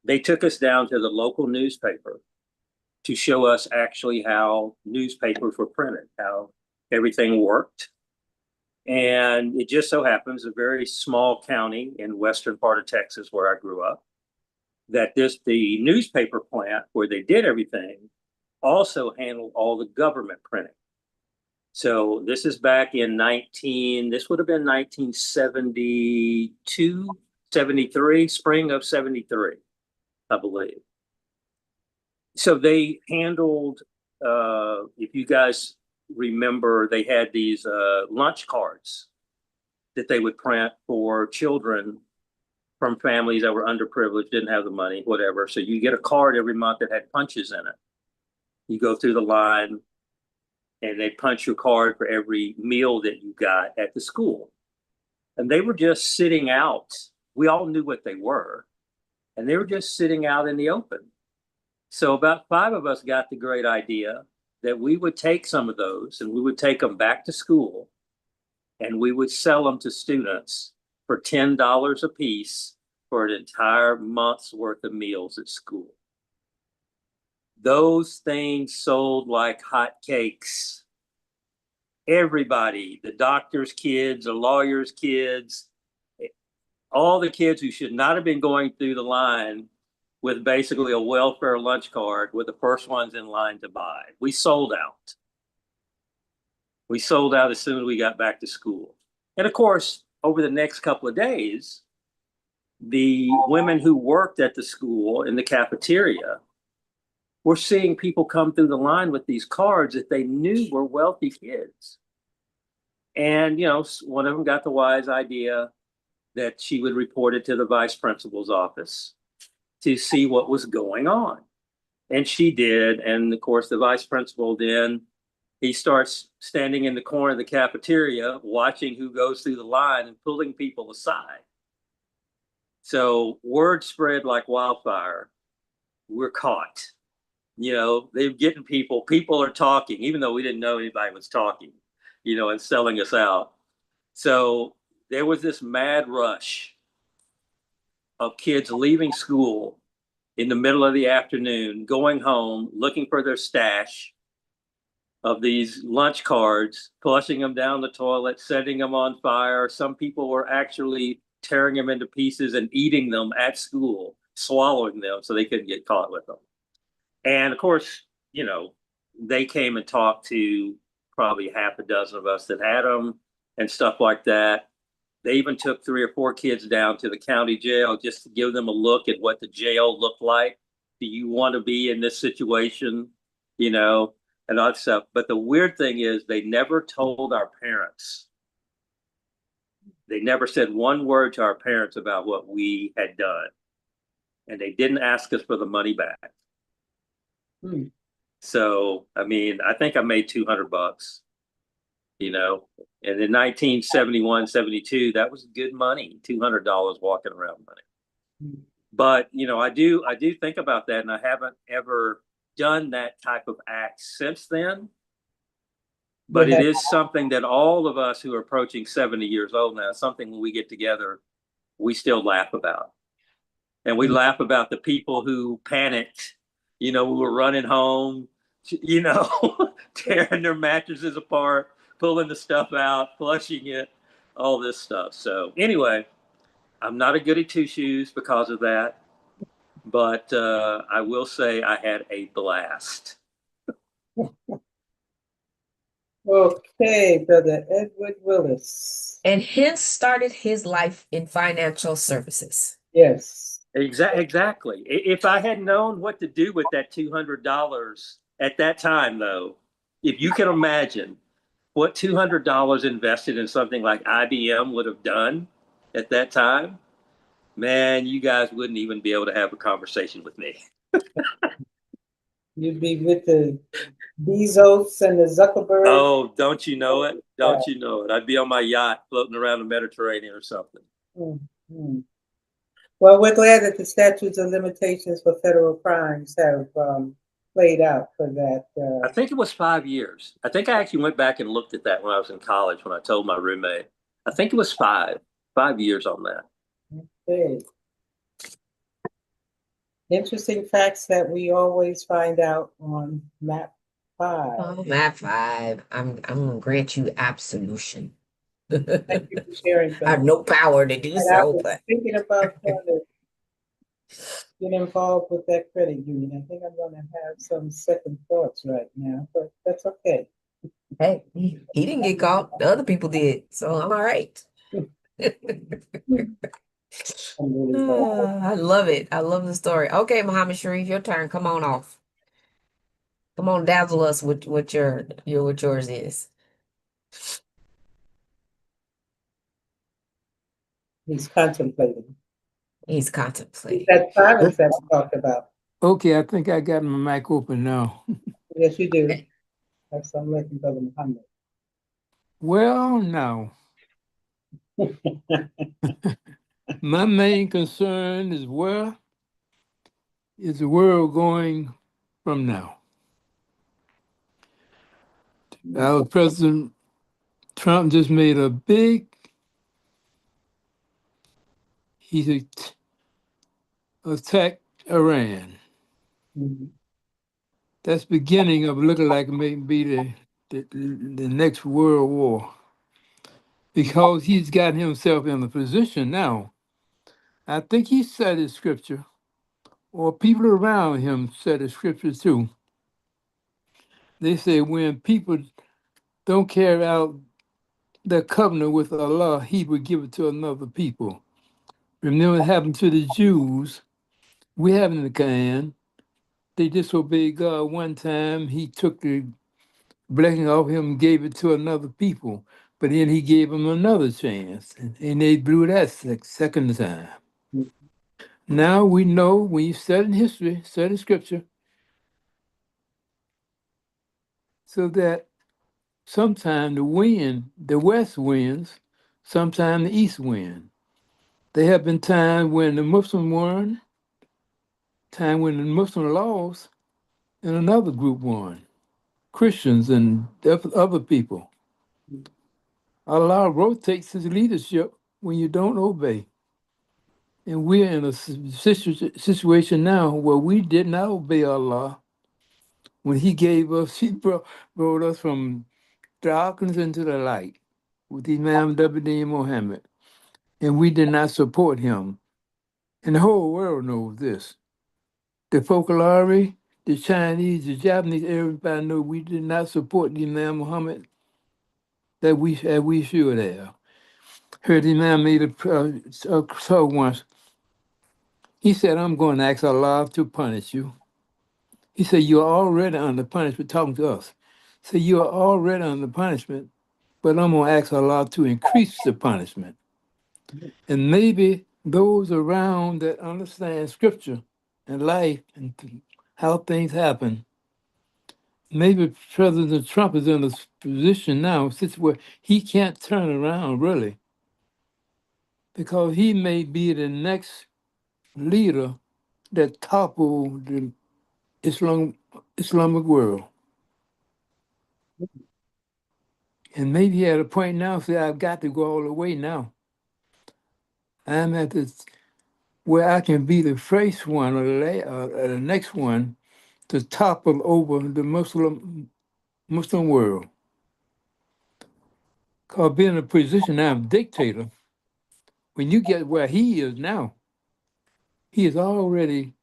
E: They took us down to the local newspaper to show us actually how newspapers were printed, how everything worked. And it just so happens a very small county in western part of Texas where I grew up, that the newspaper plant where they did everything also handled all the government printing. So this is back in this would have been 1972, 73, spring of 73, I believe. So they handled, if you guys remember, they had these lunch cards that they would print for children from families that were underprivileged, didn't have the money, whatever. So you get a card every month that had punches in it. You go through the line and they punch your card for every meal that you got at the school. And they were just sitting out. We all knew what they were. And they were just sitting out in the open. So about 5 of us got the great idea that we would take some of those and we would take them back to school and we would sell them to students for $10 a piece for an entire month's worth of meals at school. Those things sold like hotcakes. Everybody, the doctor's kids, the lawyer's kids, all the kids who should not have been going through the line with basically a welfare lunch card were the first ones in line to buy. We sold out. We sold out as soon as we got back to school. And of course, over the next couple of days, the women who worked at the school in the cafeteria were seeing people come through the line with these cards that they knew were wealthy kids. And, one of them got the wise idea that she would report it to the vice principal's office to see what was going on. And she did. And of course, the vice principal then, he starts standing in the corner of the cafeteria, watching who goes through the line and pulling people aside. So word spread like wildfire. We're caught. They're getting people are talking, even though we didn't know anybody was talking, and selling us out. So there was this mad rush of kids leaving school in the middle of the afternoon, going home, looking for their stash of these lunch cards, flushing them down the toilet, setting them on fire. Some people were actually tearing them into pieces and eating them at school, swallowing them so they couldn't get caught with them. And of course, they came and talked to probably half a dozen of us that had them and stuff like that. They even took 3 or 4 kids down to the county jail just to give them a look at what the jail looked like. Do you want to be in this situation? You know, and all that stuff. But the weird thing is they never told our parents. They never said one word to our parents about what we had done. And they didn't ask us for the money back.
C: Hmm.
E: So, I mean, I think I made $200, you know, and in 1971, 72, that was good money, $200 walking around money.
C: Hmm.
E: But, you know, I do think about that, and I haven't ever done that type of act since then. But it is something that all of us who are approaching 70 years old now, something when we get together, we still laugh about. And we laugh about the people who panicked, you know, who were running home, you know, tearing their mattresses apart, pulling the stuff out, flushing it, all this stuff. So anyway, I'm not a goody two shoes because of that. But I will say I had a blast.
C: Okay, Brother Edward Willis.
A: And hence started his life in financial services.
C: Yes.
E: Exactly. If I had known what to do with that $200 at that time, though, if you can imagine what $200 invested in something like IBM would have done at that time, man, you guys wouldn't even be able to have a conversation with me.
C: You'd be with the Bezos and the Zuckerberg.
E: Oh, don't you know it? Don't you know it? I'd be on my yacht floating around the Mediterranean or something.
C: Mm-hmm. Well, we're glad that the statutes of limitations for federal crimes have played out for that.
E: I think it was 5 years. I think I actually went back and looked at that when I was in college when I told my roommate. I think it was 5 years on that.
C: Okay. Interesting facts that we always find out on MAP5.
A: Oh, MAP5. I'm gonna grant you absolution.
C: Thank you for sharing.
A: I have no power to do
C: And I
A: so,
C: was
A: but
C: thinking about trying to get involved with that credit union. I think I'm going to have some second thoughts right now, but that's okay.
A: hey, he didn't get caught. The other people did, so I'm all right.
C: I'm really glad.
A: I love it. I love the story. Okay, Muhammad Sharif, your turn. Come on off. Come on, dazzle us with what yours is.
C: He's contemplating.
A: He's contemplating.
C: That silence that we talked about.
F: Okay, I think I got my mic open now.
C: Yes, you do.
A: Okay.
C: That's some lesson, Brother Muhammad.
F: Well, now, my main concern is where is the world going from now? Our President Trump just made he attacked Iran.
C: Mhm.
F: That's beginning of looking like it may be the next world war. Because he's gotten himself in a position now. I think he said his scripture, or people around him said his scripture too. They say when people don't carry out the covenant with Allah, he would give it to another people. Remember what happened to the Jews? We have it in the Quran. They disobeyed God one time. He took the blessing off him and gave it to another people. But then he gave them another chance, and they blew that second time. Now we know when you study history, study scripture, so that sometime the west wins, sometime the east wins. There have been times when the Muslim won, time when the Muslim lost, and another group won. Christians and other people. Allah rotates his leadership when you don't obey. And we're in a situation now where we did not obey Allah when he brought us from darkness into the light with Imam W. Muhammad. And we did not support him. And the whole world knows this. The folklore, the Chinese, the Japanese, everybody know we did not support the Imam Muhammad that we should have. Heard the Imam made a talk once. He said, "I'm going to ask Allah to punish you." He said, "You're already under punishment," talking to us. So you're already under punishment, but I'm going to ask Allah to increase the punishment. And maybe those around that understand scripture and life and how things happen, maybe President Trump is in a position now, where he can't turn around really, because he may be the next leader that topple the Islamic world. And maybe he at a point now say, I've got to go all the way now. I'm at this where I can be the first one or the next one to topple over the Muslim world. Because being in a position now of dictator, when you get where he is now, he is already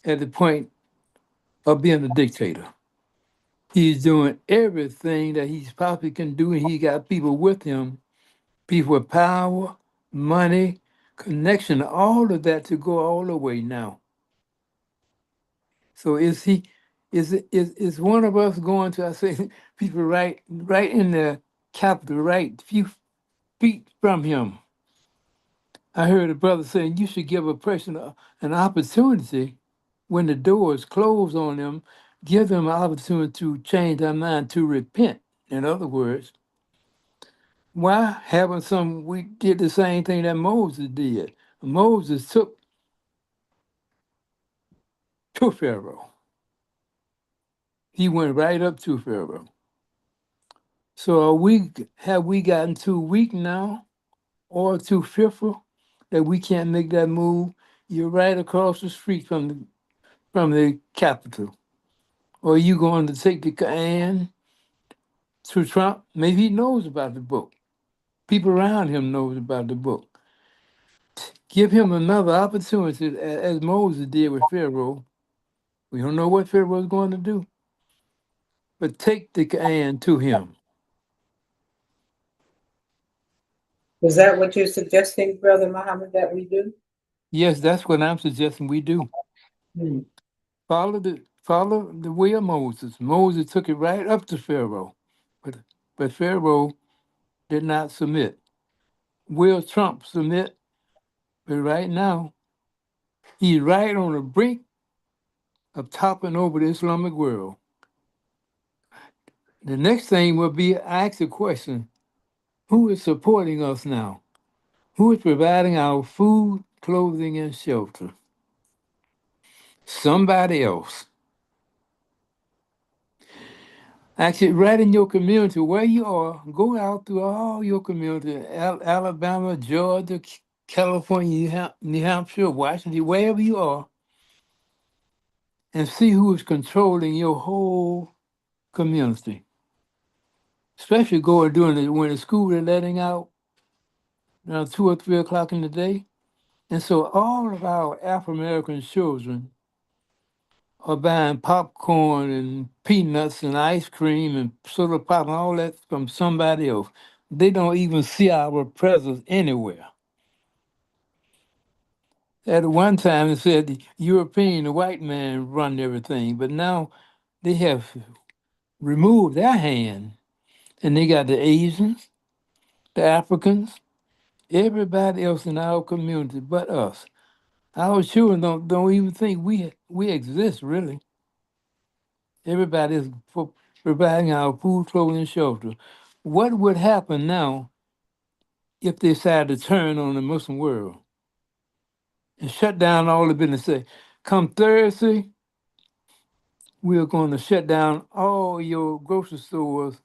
F: at the point of being a dictator. He's doing everything that he possibly can do, and he got people with him, people with power, money, connection, all of that to go all the way now. So is one of us going to, I say, people right in the capital, right few feet from him? I heard a brother saying you should give a person an opportunity when the door is closed on them, give them an opportunity to change their mind, to repent. In other words, why haven't we did the same thing that Moses did? Moses took to Pharaoh. He went right up to Pharaoh. So have we gotten too weak now or too fearful that we can't make that move? You're right across the street from the capital. Or are you going to take the Quran to Trump? Maybe he knows about the book. People around him knows about the book. Give him another opportunity, as Moses did with Pharaoh. We don't know what Pharaoh is going to do, but take the Quran to him.
C: Is that what you're suggesting, Brother Muhammad, that we do?
F: Yes, that's what I'm suggesting we do.
C: Hmm.
F: Follow the way of Moses. Moses took it right up to Pharaoh, but Pharaoh did not submit. Will Trump submit? But right now, he's right on the brink of toppling over the Islamic world. The next thing will be ask the question, who is supporting us now? Who is providing our food, clothing, and shelter? Somebody else. Actually, right in your community, where you are, go out to all your community, Alabama, Georgia, California, New Hampshire, Washington, wherever you are, and see who is controlling your whole community. Especially when the school is letting out around 2 or 3 o'clock in the day. And so all of our Afro-American children are buying popcorn and peanuts and ice cream and soda pop and all that from somebody else. They don't even see our presence anywhere. At one time, it said the European, the white man run everything, but now they have removed their hand, and they got the Asians, the Africans, everybody else in our community but us. Our children don't even think we exist, really. Everybody is providing our food, clothing, and shelter. What would happen now if they decided to turn on the Muslim world and shut down all the business? Say, come Thursday, we're going to shut down all your grocery stores,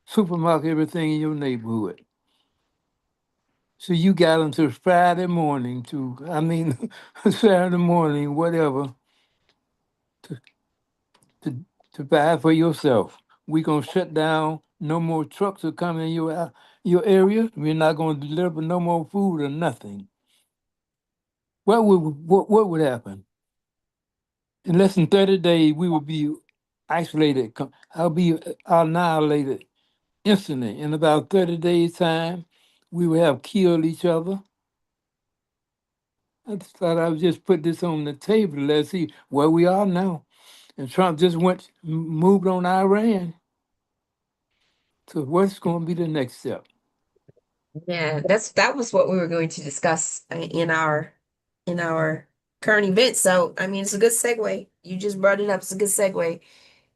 F: supermarket, everything in your neighborhood. So you got until Friday morning Saturday morning, whatever, to buy for yourself. We're going to shut down. No more trucks are coming in your area. We're not going to deliver no more food or nothing. What would happen? in less than 30 days, we will be isolated. I'll be annihilated instantly. In about 30 days' time, we will have killed each other. I just thought I would just put this on the table. Let's see where we are now. And Trump just moved on Iran. So what's going to be the next step?
A: Yeah, that was what we were going to discuss in our current event. So, I mean, it's a good segue. You just brought it up. It's a good segue.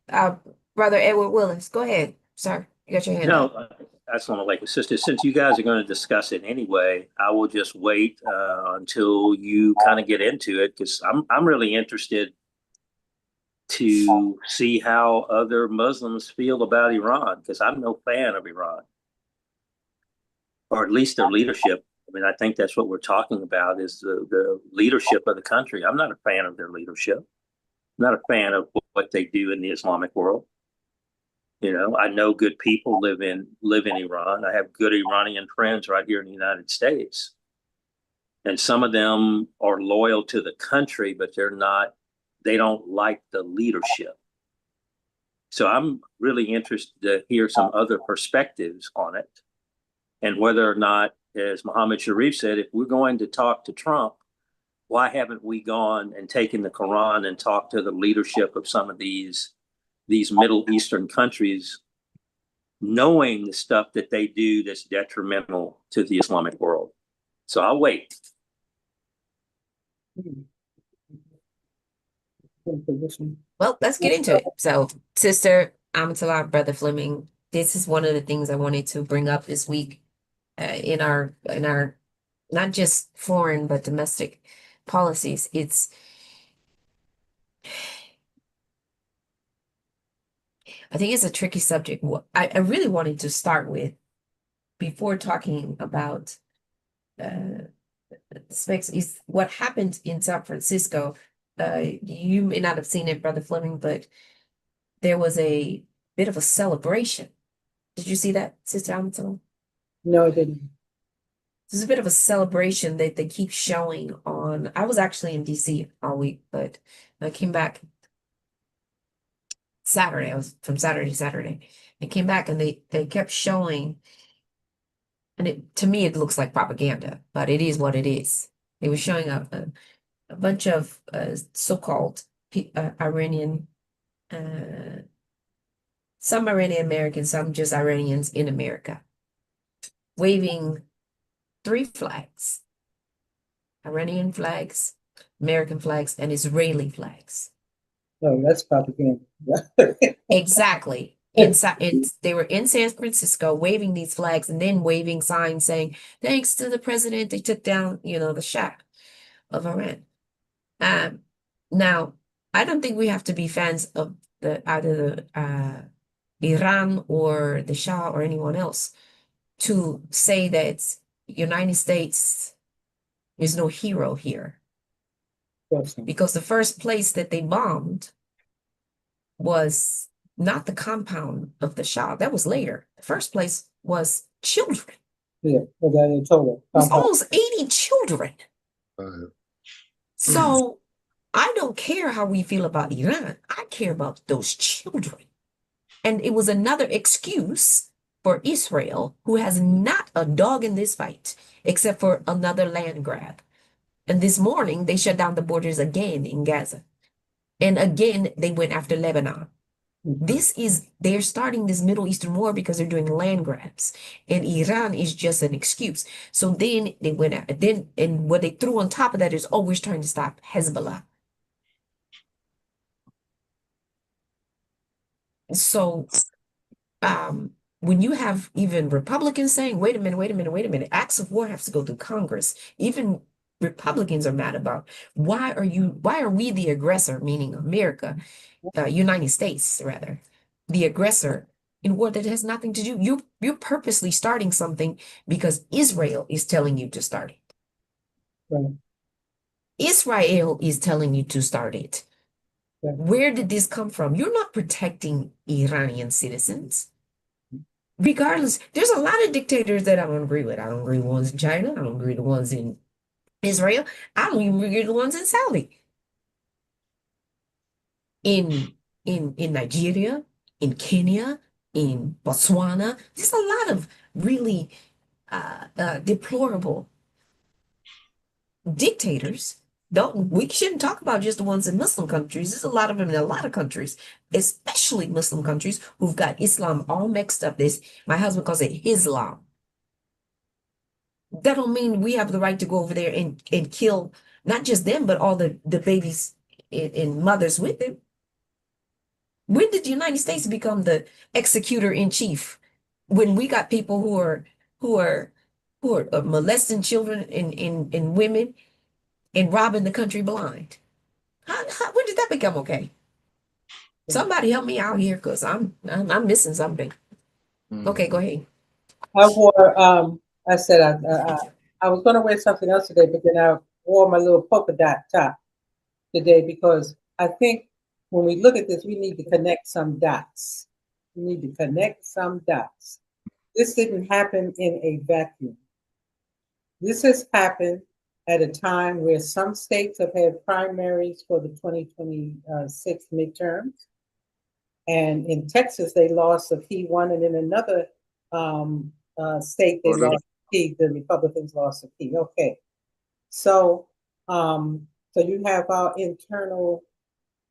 A: Uh, Brother Edward Willis, go ahead, sir. You got your hand up.
E: No, I just want to like sister, since you guys are going to discuss it anyway, I will just wait until you kind of get into it because I'm really interested to see how other Muslims feel about Iran because I'm no fan of Iran, or at least their leadership. I mean, I think that's what we're talking about is the leadership of the country. I'm not a fan of their leadership. I'm not a fan of what they do in the Islamic world. You know, I know good people live in Iran. I have good Iranian friends right here in the United States. And some of them are loyal to the country, but they don't like the leadership. So I'm really interested to hear some other perspectives on it and whether or not, as Muhammad Sharif said, if we're going to talk to Trump, why haven't we gone and taken the Quran and talked to the leadership of some of these Middle Eastern countries, knowing the stuff that they do that's detrimental to the Islamic world? So I'll wait.
A: Well, let's get into it. So, Sister Amatullah, Brother Fleming, this is one of the things I wanted to bring up this week in our not just foreign but domestic policies. I think it's a tricky subject. I really wanted to start with before talking about specs is what happened in San Francisco. You may not have seen it, Brother Fleming, but there was a bit of a celebration. Did you see that, Sister Amatullah?
C: No, I didn't.
A: There's a bit of a celebration that they keep showing on. I was actually in DC all week, but I came back Saturday. I was from Saturday to Saturday. I came back and they kept showing, and to me it looks like propaganda, but it is what it is. They were showing a bunch of so-called Iranian, some Iranian Americans, some just Iranians in America, waving 3 flags: Iranian flags, American flags, and Israeli flags.
C: No, that's propaganda.
A: Exactly. They were in San Francisco waving these flags and then waving signs saying, thanks to the president, they took down, the Shah of Iran. Now, I don't think we have to be fans of either the Iran or the Shah or anyone else to say that United States is no hero here. Because the first place that they bombed was not the compound of the Shah. That was later. The first place was children.
C: Yeah, but that in total.
A: It was almost 80 children. So I don't care how we feel about Iran. I care about those children. And it was another excuse for Israel, who has not a dog in this fight, except for another land grab. And this morning, they shut down the borders again in Gaza. And again, they went after Lebanon. They're starting this Middle Eastern war because they're doing land grabs. And Iran is just an excuse. So then they went out. And what they threw on top of that is, we're trying to stop Hezbollah. So when you have even Republicans saying, wait a minute, acts of war have to go through Congress. Even Republicans are mad about why are we the aggressor, meaning America, United States rather, the aggressor in war that has nothing to do. You're purposely starting something because Israel is telling you to start it.
C: Right.
A: Israel is telling you to start it. Right. Where did this come from? You're not protecting Iranian citizens. Regardless, there's a lot of dictators that I don't agree with. I don't agree with the ones in China. I don't agree with the ones in Israel. I don't even agree with the ones in Saudi. in Nigeria, in Kenya, in Botswana. There's a lot of really deplorable dictators. Don't we shouldn't talk about just the ones in Muslim countries. There's a lot of them in a lot of countries, especially Muslim countries who've got Islam all mixed up. This my husband calls it Islam. That don't mean we have the right to go over there and kill not just them, but all the babies and mothers with them. When did the United States become the executor in chief? When we got people who are molesting children and women and robbing the country blind. When did that become okay? Somebody help me out here, because I'm missing something. Okay, go ahead.
C: I wore, I said I was going to wear something else today, but then I wore my little polka dot top today because I think when we look at this, we need to connect some dots. We need to connect some dots. This didn't happen in a vacuum. This has happened at a time where some states have had primaries for the 2026 midterms. And in Texas, they lost a key one, and in another state, they lost a key. The Republicans lost a key. Okay, so so you have our internal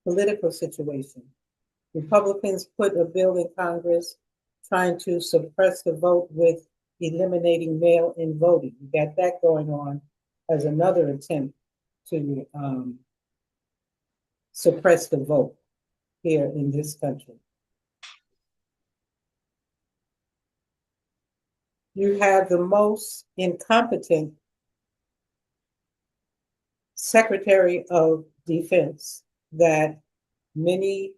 C: political situation. Republicans put a bill in Congress trying to suppress the vote with eliminating mail-in voting. You got that going on as another attempt to suppress the vote here in this country. You have the most incompetent Secretary of Defense that many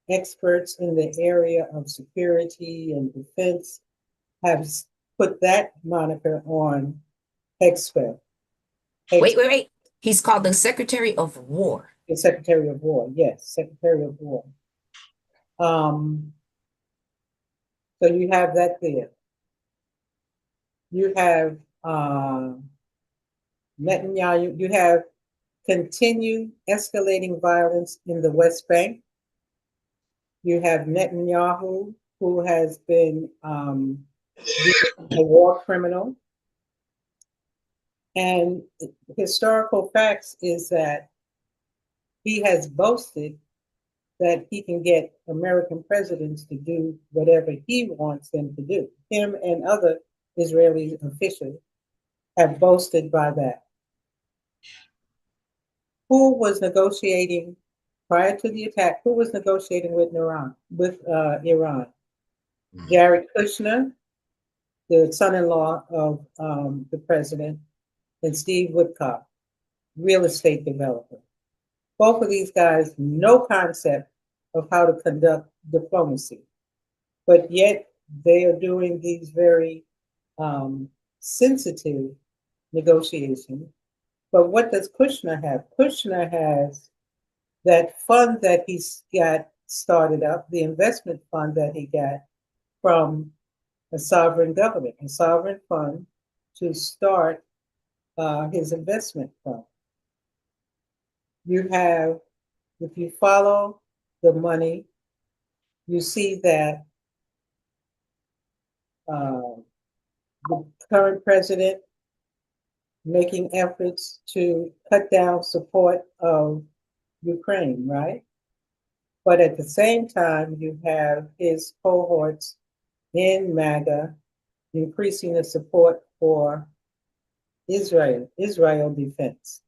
C: experts in the area of security and defense have put that moniker on Hexfeld.
A: Wait. He's called the Secretary of War.
C: The Secretary of War, yes, Secretary of War. So you have that there. You have Netanyahu, you have continued escalating violence in the West Bank. You have Netanyahu, who has been a war criminal. And historical facts is that he has boasted that he can get American presidents to do whatever he wants them to do. Him and other Israeli officials have boasted by that. Who was negotiating prior to the attack? Who was negotiating with Iran? Jared Kushner, the son-in-law of the president, and Steve Woodcock, real estate developer. Both of these guys, no concept of how to conduct diplomacy, but yet they are doing these very sensitive negotiations. But what does Kushner have? Kushner has that fund that he's got started up, the investment fund that he got from a sovereign government, a sovereign fund to start his investment fund. You have, if you follow the money, you see that the current president making efforts to cut down support of Ukraine, right? But at the same time, you have his cohorts in MAGA increasing the support for Israel defense.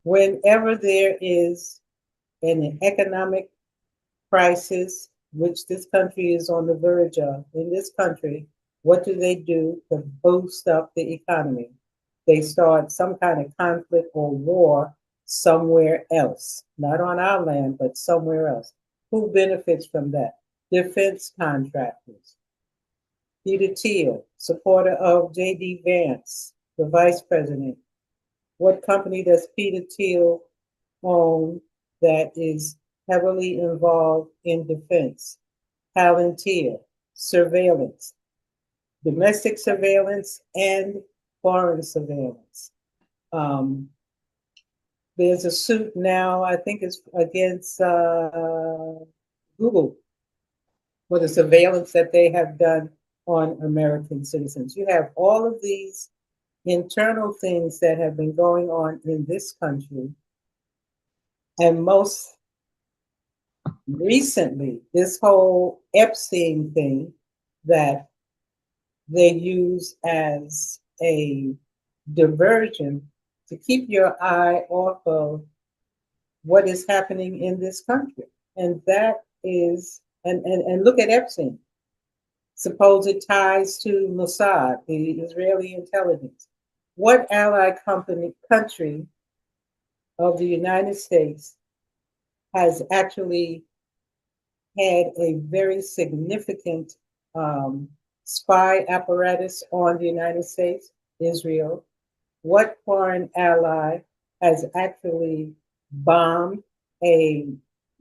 C: Whenever there is an economic crisis, which this country is on the verge of, in this country, what do they do to boost up the economy? They start some kind of conflict or war somewhere else, not on our land, but somewhere else. Who benefits from that? Defense contractors. Peter Thiel, supporter of J.D. Vance, the vice president. What company does Peter Thiel own that is heavily involved in defense? Palantir, surveillance, domestic surveillance and foreign surveillance. There's a suit now, I think it's against Google for the surveillance that they have done on American citizens. You have all of these internal things that have been going on in this country. And most recently, this whole Epstein thing that they use as a diversion to keep your eye off of what is happening in this country. And that is, and look at Epstein, supposed ties to Mossad, the Israeli intelligence. What allied country of the United States has actually had a very significant spy apparatus on the United States? Israel. What foreign ally has actually bombed a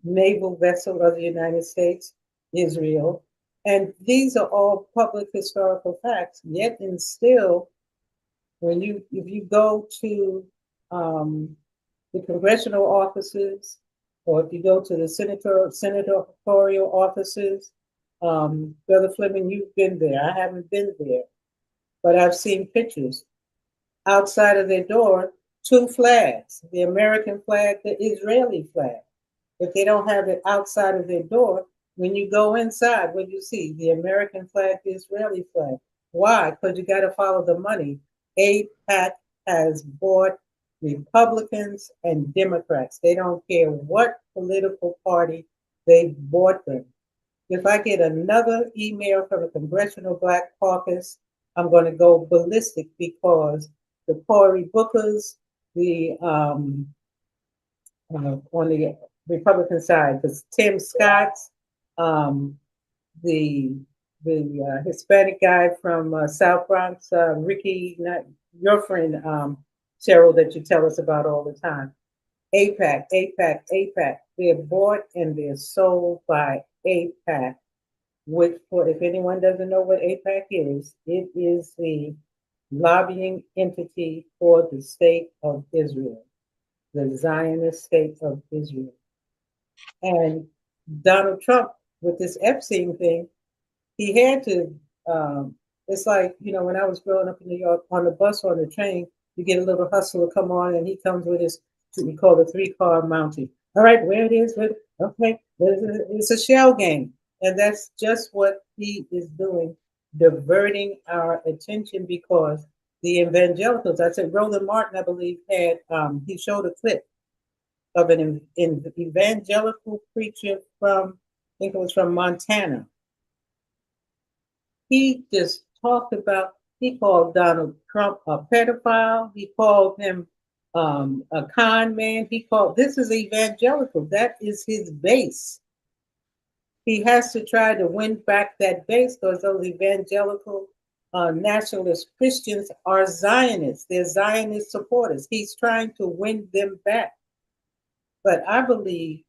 C: naval vessel of the United States? Israel. And these are all public historical facts. Yet and still, if you go to the congressional offices, or if you go to the senatorial offices, Brother Fleming, you've been there. I haven't been there, but I've seen pictures. Outside of their door, two flags, the American flag, the Israeli flag. If they don't have it outside of their door, when you go inside, what do you see? The American flag, the Israeli flag. Why? Because you got to follow the money. AIPAC has bought Republicans and Democrats. They don't care what political party they bought them. If I get another email from a Congressional Black Caucus, I'm going to go ballistic, because the Cory Bookers, on the Republican side, because Tim Scott's, the Hispanic guy from South Bronx, Ricky, not your friend, Cheryl, that you tell us about all the time. AIPAC, AIPAC, AIPAC. They're bought and they're sold by AIPAC, which, if anyone doesn't know what AIPAC is, it is the lobbying entity for the state of Israel, the Zionist state of Israel. And Donald Trump, with this Epstein thing, he had to, it's like, when I was growing up in New York, on the bus or on the train, you get a little hustler come on, and he comes with his, we call the 3-car Mountie. All right, where it is, okay, it's a shell game. And that's just what he is doing, diverting our attention, because the evangelicals, I said, Roland Martin, I believe, had, he showed a clip of an evangelical preacher from, I think it was from Montana. He just talked about, he called Donald Trump a pedophile. He called him a con man. This is evangelical. That is his base. He has to try to win back that base, because those evangelical nationalist Christians are Zionists. They're Zionist supporters. He's trying to win them back. But I believe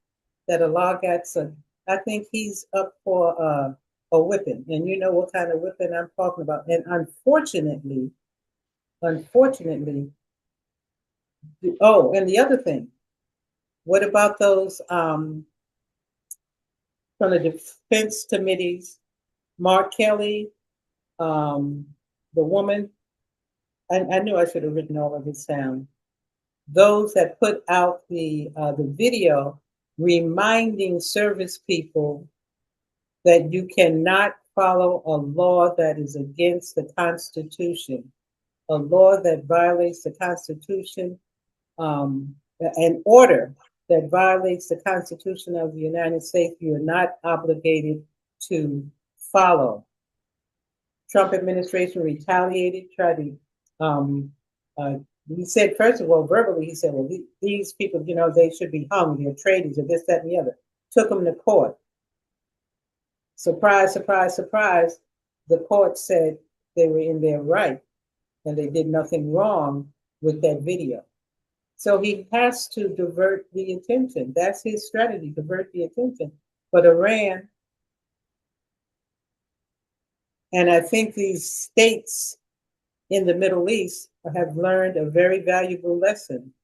C: that Allah Gatson, I think he's up for a whipping. And you know what kind of whipping I'm talking about. And unfortunately, and the other thing, what about those from the defense committees, Mark Kelly, the woman, I knew I should have written all of this down. Those that put out the video reminding service people that you cannot follow a law that is against the Constitution, a law that violates the Constitution, an order that violates the Constitution of the United States, you're not obligated to follow. Trump administration retaliated, tried to, he said, first of all, verbally, he said, well, these people, they should be hung, they're traitors, or this, that, and the other. Took them to court. Surprise, surprise, surprise. The court said they were in their right and they did nothing wrong with that video. So he has to divert the attention. That's his strategy, divert the attention. But Iran, and I think these states in the Middle East have learned a very valuable lesson.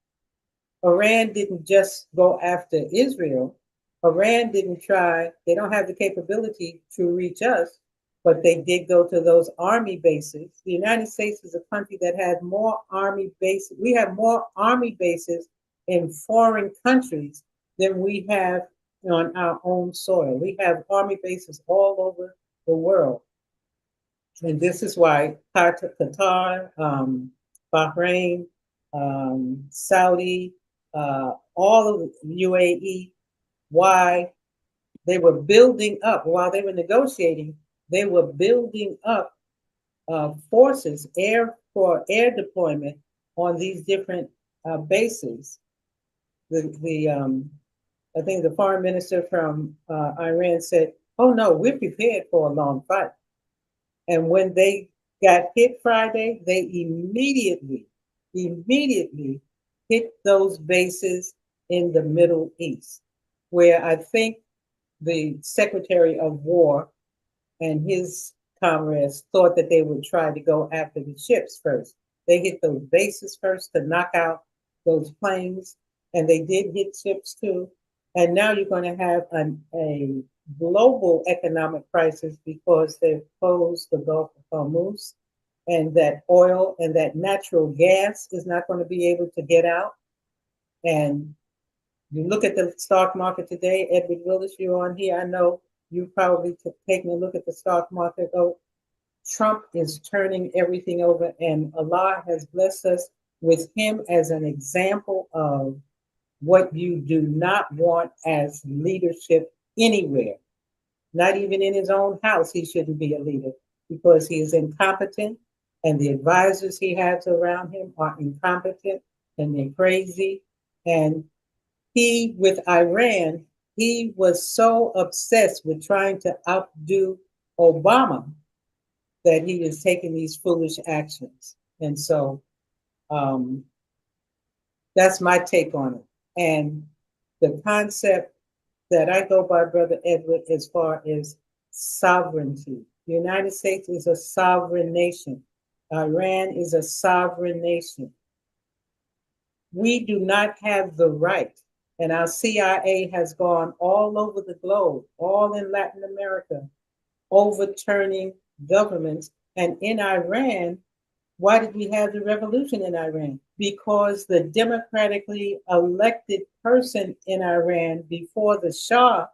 C: Iran didn't just go after Israel. Iran didn't try, they don't have the capability to reach us, but they did go to those army bases. The United States is a country that has more army bases. We have more army bases in foreign countries than we have on our own soil. We have army bases all over the world. And this is why Qatar, Bahrain, Saudi, all of UAE, why they were building up, while they were negotiating, they were building up forces, for air deployment on these different bases. I think the foreign minister from Iran said, "Oh no, we're prepared for a long fight." And when they got hit Friday, they immediately hit those bases in the Middle East, where I think the Secretary of War and his comrades thought that they would try to go after the ships first. They hit those bases first to knock out those planes, and they did hit ships too. And now you're going to have a global economic crisis because they've closed the Gulf of Hormuz, and that oil and that natural gas is not going to be able to get out. And you look at the stock market today, Edward Willis, you're on here. I know you probably taken a look at the stock market. Oh, Trump is turning everything over, and Allah has blessed us with him as an example of what you do not want as leadership anywhere. Not even in his own house, he shouldn't be a leader because he is incompetent, and the advisors he has around him are incompetent and they're crazy. And he, with Iran, he was so obsessed with trying to outdo Obama that he is taking these foolish actions. And so that's my take on it. And the concept that I go by, Brother Edward, as far as sovereignty. The United States is a sovereign nation. Iran is a sovereign nation. We do not have the right, and our CIA has gone all over the globe, all in Latin America, overturning governments. And in Iran, why did we have the revolution in Iran? Because the democratically elected person in Iran before the Shah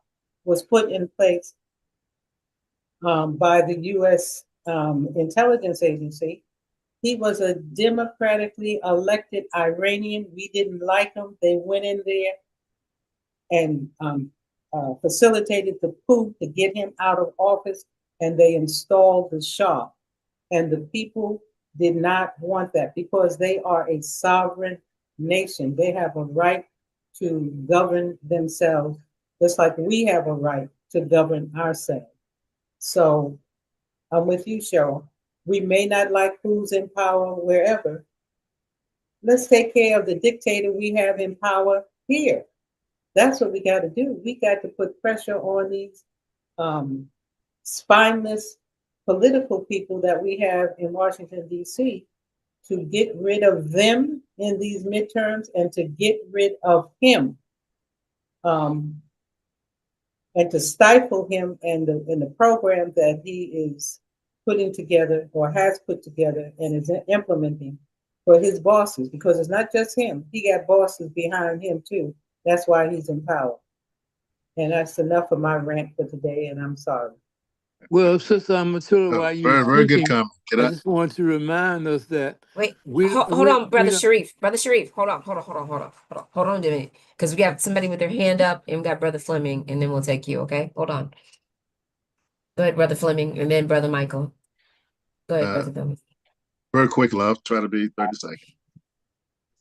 C: was put in place by the US intelligence agency. He was a democratically elected Iranian. We didn't like him. They went in there and facilitated the coup to get him out of office, and they installed the Shah. And the people did not want that because they are a sovereign nation. They have a right to govern themselves, just like we have a right to govern ourselves. So I'm with you, Cheryl. We may not like who's in power wherever. Let's take care of the dictator we have in power here. That's what we got to do. We got to put pressure on these spineless political people that we have in Washington, D.C., to get rid of them in these midterms and to get rid of him, and to stifle him and the program that he is putting together or has put together and is implementing for his bosses, because it's not just him. He got bosses behind him too. That's why he's in power. And that's enough of my rant for today, and I'm sorry.
F: Well, Sister Amatullah, while you're
B: Very good
F: speaking,
B: comment.
F: I just want to remind us that
A: Wait, hold on, Brother Sharif. Brother Sharif, hold on a minute. Because we got somebody with their hand up, and we got Brother Fleming, and then we'll take you, okay? Hold on. Go ahead, Brother Fleming, and then Brother Michael. Go ahead, Brother Fleming.
B: Very quick, love. Try to be 30 seconds.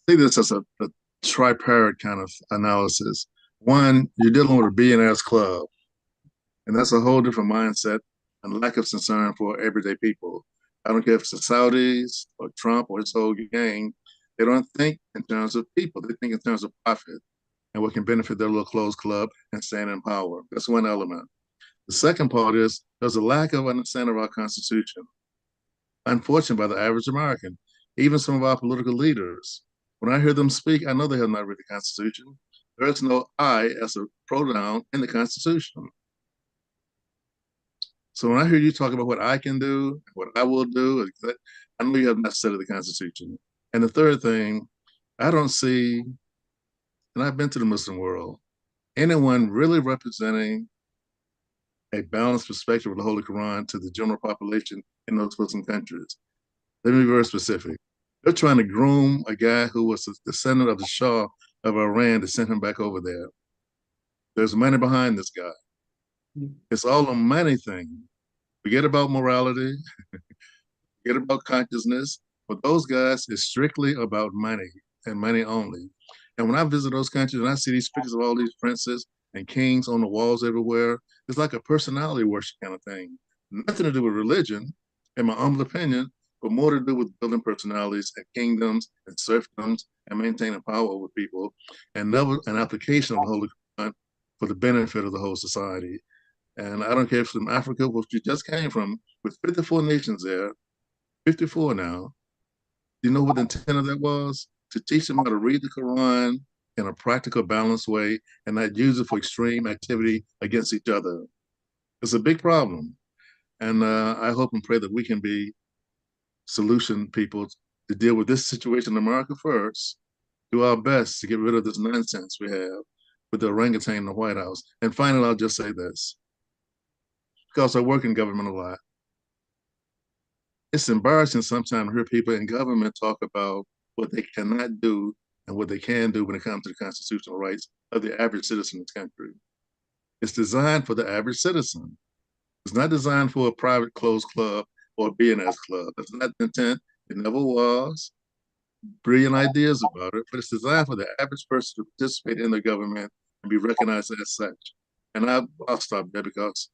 B: See this as a tripartite kind of analysis. One, you're dealing with a billionaires club, and that's a whole different mindset and lack of concern for everyday people. I don't care if it's the Saudis or Trump or his whole gang. They don't think in terms of people. They think in terms of profit and what can benefit their little closed club and staying in power. That's one element. The second part is there's a lack of understanding of our Constitution. Unfortunately, by the average American, even some of our political leaders, When I hear them speak, I know they have not read the Constitution. There is no I as a pronoun in the Constitution. So when I hear you talk about what I can do, what I will do, I know you have not studied the Constitution. And the third thing, I don't see, and I've been to the Muslim world, anyone really representing a balanced perspective of the Holy Quran to the general population in those Muslim countries. Let me be very specific. They're trying to groom a guy who was a descendant of the Shah of Iran to send him back over there. There's money behind this guy. It's all a money thing. Forget about morality, forget about consciousness. For those guys, it's strictly about money and money only. And when I visit those countries and I see these pictures of all these princes and kings on the walls everywhere, it's like a personality worship kind of thing. Nothing to do with religion, in my humble opinion, but more to do with building personalities and kingdoms and serfdoms and maintaining power over people, and never an application of the Holy Quran for the benefit of the whole society. And I don't care if it's from Africa, which you just came from, with 54 nations there, 54 now. You know what the intent of that was? To teach them how to read the Quran in a practical, balanced way and not use it for extreme activity against each other. It's a big problem. And I hope and pray that we can be solution people to deal with this situation in America first, do our best to get rid of this nonsense we have with the orangutan in the White House. And finally, I'll just say this, because I work in government a lot. It's embarrassing sometimes to hear people in government talk about what they cannot do and what they can do when it comes to the constitutional rights of the average citizen in this country. It's designed for the average citizen. It's not designed for a private closed club or a billionaires club. That's not the intent. It never was. Brilliant ideas about it, but it's designed for the average person to participate in the government and be recognized as such. And I'll stop there because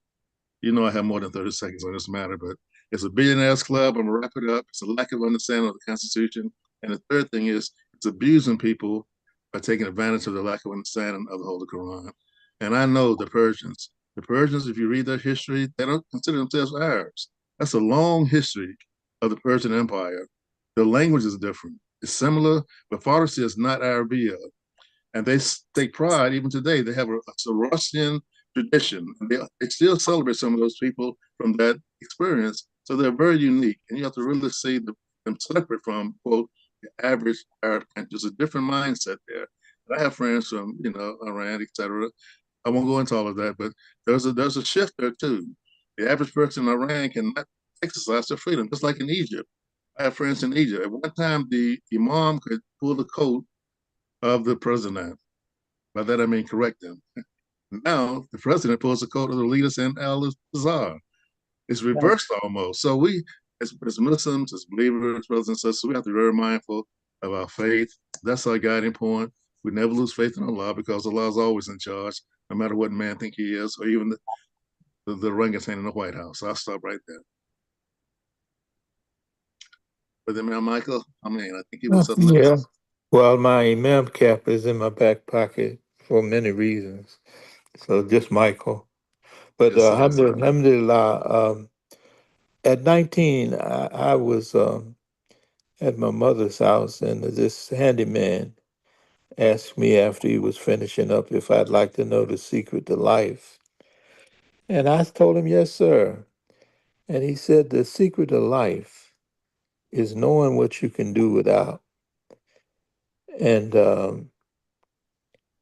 B: you know I have more than 30 seconds on this matter, but it's a billionaires club. I'm gonna wrap it up. It's a lack of understanding of the Constitution. And the third thing is it's abusing people by taking advantage of the lack of understanding of the Holy Quran. And I know the Persians, if you read their history, they don't consider themselves Arabs. That's a long history of the Persian Empire. The language is different. It's similar, but Farsi is not Arabia. And they take pride, even today, they have a Zoroastrian tradition. They still celebrate some of those people from that experience. So they're very unique. And you have to really see them separate from, quote, the average Arab country. There's a different mindset there. And I have friends from, Iran, et cetera. I won't go into all of that, but there's a shift there too. The average person in Iran cannot exercise their freedom, just like in Egypt. I have friends in Egypt. At one time, the imam could pull the coat of the president. By that, I mean correct him. Now, the president pulls the coat of the leaders in Al-Azhar. It's reversed almost. So we, as Muslims, as believers, brothers and sisters, we have to be very mindful of our faith. That's our guiding point. We never lose faith in Allah because Allah is always in charge, no matter what man think he is, or even the orangutan in the White House. So I'll stop right there. But then, Michael, I think he was something
D: Yeah.
B: else.
D: Well, my imam cap is in my back pocket for many reasons. So just Michael. But
B: Yes, sir.
D: alhamdulillah, at 19, I was at my mother's house, and this handyman asked me after he was finishing up if I'd like to know the secret to life. And I told him, yes, sir. And he said, the secret to life is knowing what you can do without. And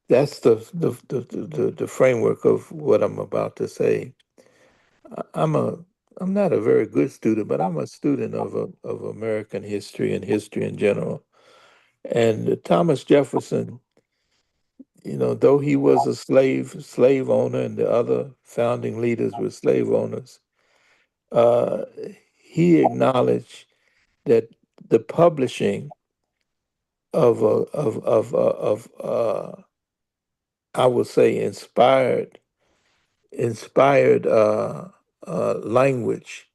D: that's the framework of what I'm about to say. I'm not a very good student, but I'm a student of American history and history in general. And Thomas Jefferson, though he was a slave owner, and the other founding leaders were slave owners, uh, he acknowledged that the publishing of I would say inspired language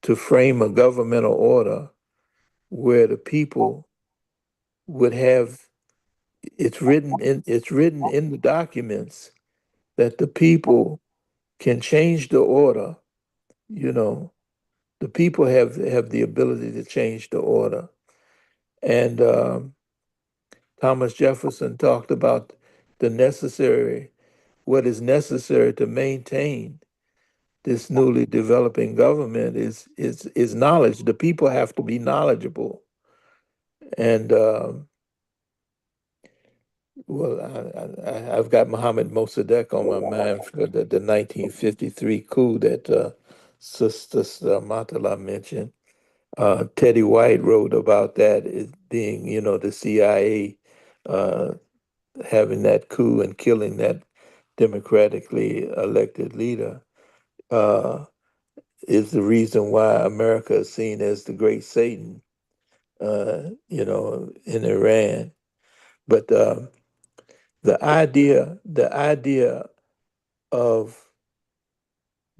D: to frame a governmental order where the people would have it's written in the documents that the people can change the order. You know, the people have the ability to change the order, and Thomas Jefferson talked about what is necessary to maintain this newly developing government is knowledge. The people have to be knowledgeable. And well, I've got Mohammed Mossadegh on my mind for the 1953 coup that Sister Amatullah mentioned. Teddy White wrote about that as being, the CIA uh, having that coup and killing that democratically elected leader is the reason why America is seen as the great Satan, in Iran. But the idea of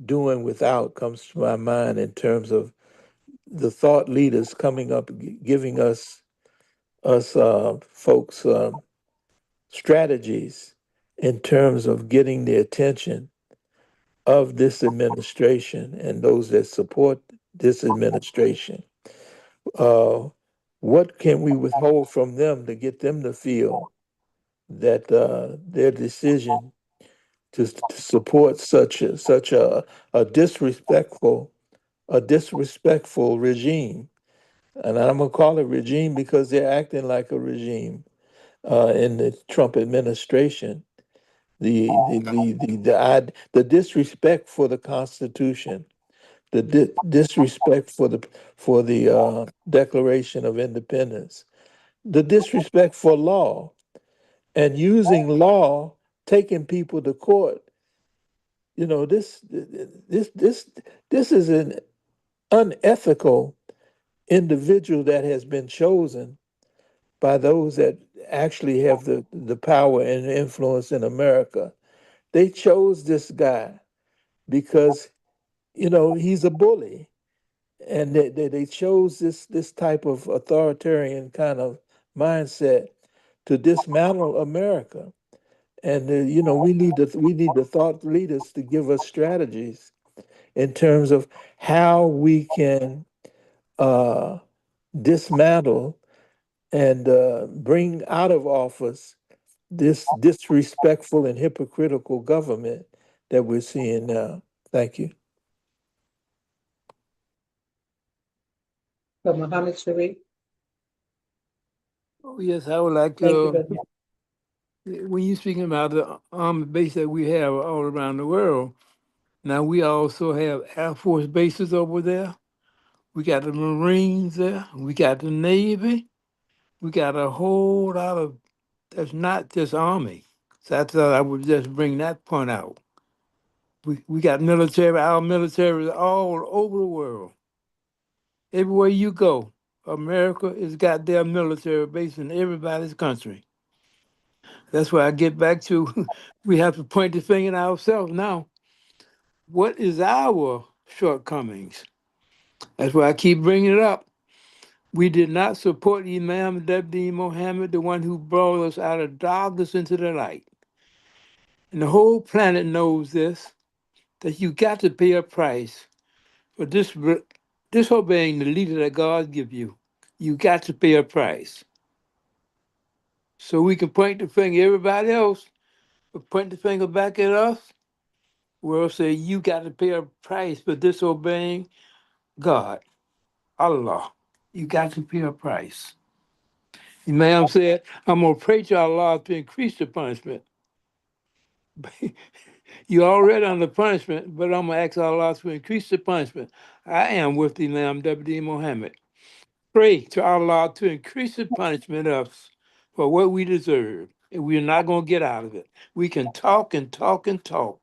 D: doing without comes to my mind in terms of the thought leaders coming up, giving us folks strategies in terms of getting the attention of this administration and those that support this administration. Uh, what can we withhold from them to get them to feel that their decision to support such a disrespectful regime, and I'm gonna call it regime because they're acting like a regime in the Trump administration. The disrespect for the Constitution, the disrespect for the Declaration of Independence, the disrespect for law, and using law, taking people to court. This is an unethical individual that has been chosen by those that actually have the power and influence in America. They chose this guy because he's a bully, and they chose this type of authoritarian kind of mindset to dismantle America. And we need the thought leaders to give us strategies in terms of how we can uh, dismantle and bring out of office this disrespectful and hypocritical government that we're seeing now. Thank you.
C: So Mohammed Sharif,
F: Oh, yes, I would like
C: thank you
F: to.
C: very much.
F: When you're speaking about the army base that we have all around the world, now we also have Air Force bases over there. We got the Marines there. We got the Navy. We got a whole lot of, that's not just Army. So I thought I would just bring that point out. We got military, our military is all over the world. Everywhere you go, America has got their military base in everybody's country. That's why I get back to we have to point the finger at ourselves now. What is our shortcomings? That's why I keep bringing it up. We did not support Imam Dabdi Muhammad, the one who brought us out of darkness into the light. And the whole planet knows this, that you got to pay a price for disobeying the leader that God give you. You got to pay a price. So we can point the finger at everybody else, but point the finger back at us. We'll say you got to pay a price for disobeying God, Allah. You got to pay a price. Imam said, I'm going to pray to Allah to increase the punishment. You're already under punishment, but I'm going to ask Allah to increase the punishment. I am with Imam W.D. Muhammad. Pray to Allah to increase the punishment of us for what we deserve, and we're not going to get out of it. We can talk and talk and talk.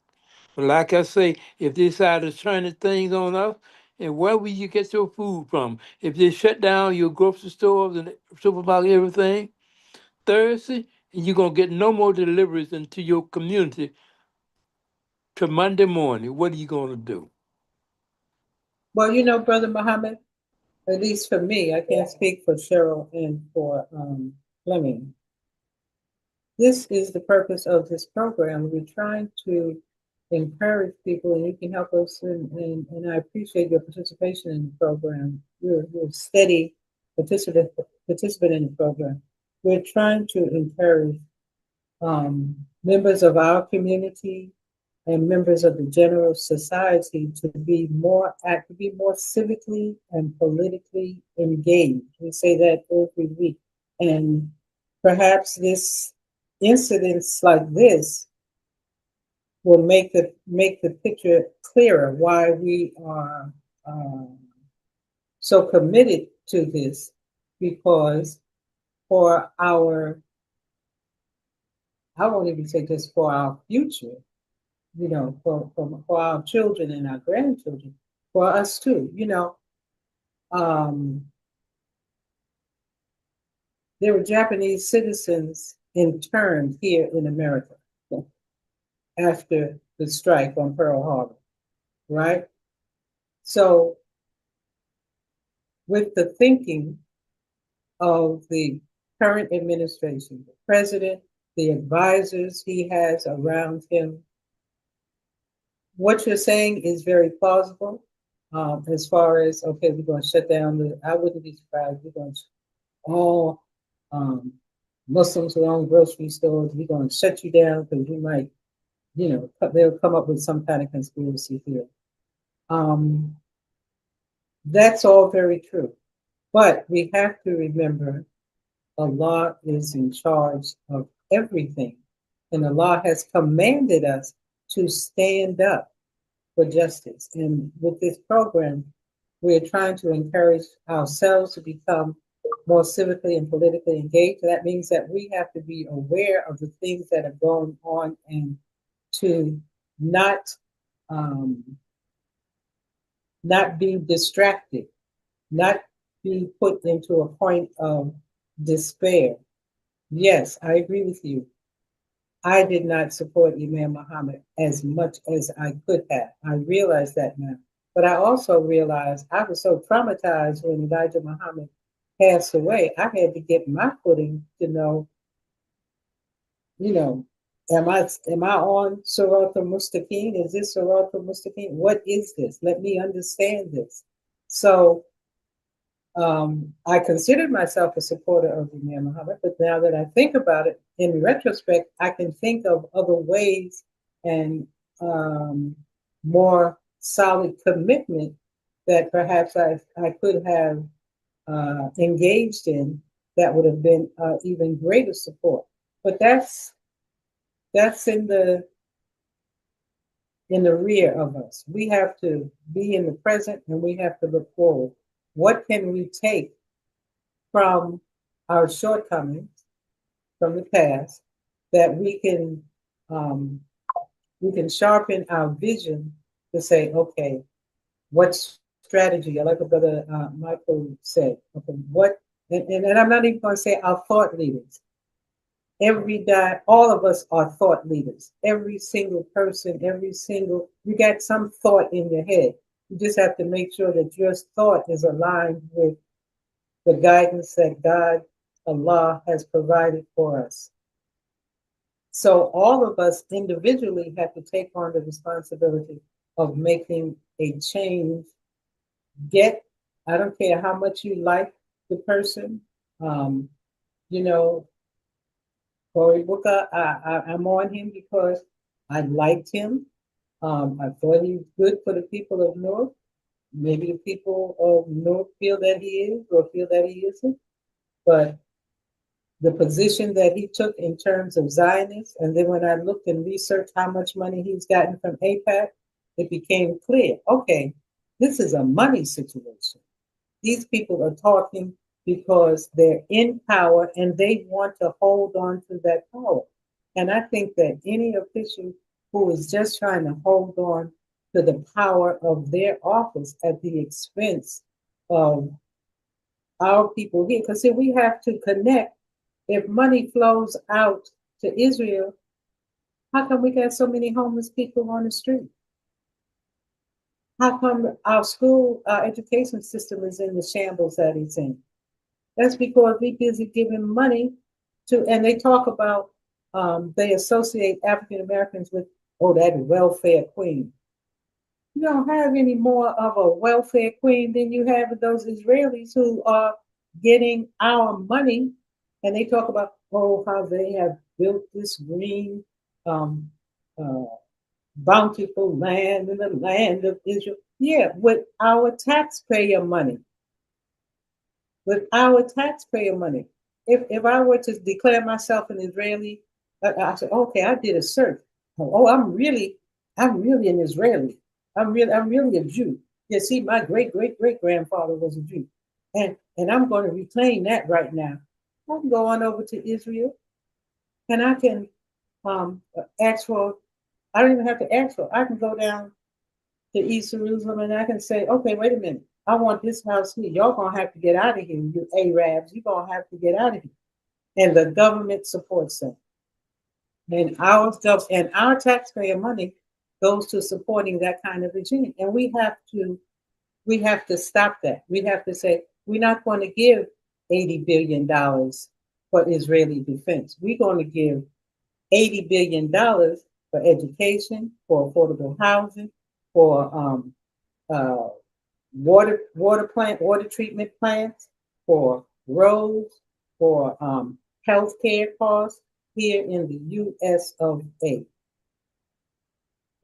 F: But like I say, if they decide to turn the things on us, and where will you get your food from? If they shut down your grocery stores and supermarket, everything, Thursday, and you're going to get no more deliveries into your community to Monday morning. What are you going to do?
C: Well, Brother Muhammad, at least for me, I can't speak for Cheryl and for Fleming. This is the purpose of this program. We're trying to encourage people, and you can help us, and I appreciate your participation in the program. You're a steady participant in the program. we're trying to encourage members of our community and members of the general society to be more civically and politically engaged. We say that every week. And perhaps this incidents like this will make the picture clearer why we are so committed to this, because for our, I won't even say just for our future, you know, for our children and our grandchildren, for us too, you know. There were Japanese citizens interned here in America after the strike on Pearl Harbor, right? So with the thinking of the current administration, the president, the advisors he has around him, what you're saying is very plausible. As far as, okay, we're going to shut down I wouldn't be surprised, we're going to, all Muslims who own grocery stores, we're going to shut you down because you might, you know, they'll come up with some kind of conspiracy theory. That's all very true. But we have to remember Allah is in charge of everything. And Allah has commanded us to stand up for justice. And with this program, we're trying to encourage ourselves to become more civically and politically engaged. That means that we have to be aware of the things that are going on and to not be distracted, not be put into a point of despair. Yes, I agree with you. I did not support Imam Muhammad as much as I could have. I realize that now. But I also realized I was so traumatized when Elijah Muhammad passed away. I had to get my footing to know, you know, am I on Sirat al-Mustaqim? Is this Sirat al-Mustaqim? What is this? Let me understand this. So I considered myself a supporter of Imam Muhammad, but now that I think about it, in retrospect, I can think of other ways and more solid commitment that perhaps I could have engaged in that would have been even greater support. But that's in the rear of us. We have to be in the present and we have to look forward. What can we take from our shortcomings from the past that we can sharpen our vision to say, okay, what strategy? I like what Brother Michael said. Okay, what? And I'm not even going to say our thought leaders. All of us are thought leaders. Every single person, you got some thought in your head. You just have to make sure that your thought is aligned with the guidance that God, Allah, has provided for us. So all of us individually have to take on the responsibility of making a change. I don't care how much you like the person, you know, Cory Booker, I'm on him because I liked him. I thought he was good for the people of North. Maybe the people of North feel that he is or feel that he isn't. But the position that he took in terms of Zionists, and then when I looked and researched how much money he's gotten from AIPAC, it became clear, okay, this is a money situation. These people are talking because they're in power and they want to hold on to that power. And I think that any official who is just trying to hold on to the power of their office at the expense of our people here, because we have to connect. If money flows out to Israel, how come we got so many homeless people on the street? How come our education system is in the shambles that it's in? That's because we busy giving money to, and they talk about, they associate African Americans with, that welfare queen. You don't have any more of a welfare queen than you have of those Israelis who are getting our money And they talk about, oh, how they have built this green, um, uh, bountiful land in the land of Israel. Yeah, with our taxpayer money. With our taxpayer money. If I were to declare myself an Israeli, I said, okay, I did a search. Oh, I'm really an Israeli. I'm really a Jew. Yeah, see, my great grandfather was a Jew, and I'm going to reclaim that right now. I can go on over to Israel, and I can ask for. I don't even have to ask for. I can go down to East Jerusalem, and I can say, okay, wait a minute. I want this house here. Y'all gonna have to get out of here, you Arabs. You're gonna have to get out of here. And the government supports them. And our taxpayer money goes to supporting that kind of regime. And we have to stop that. We have to say, we're not going to give $80 billion for Israeli defense. We're going to give $80 billion for education, for affordable housing, for water treatment plants, for roads, for health care costs here in the U.S. of A.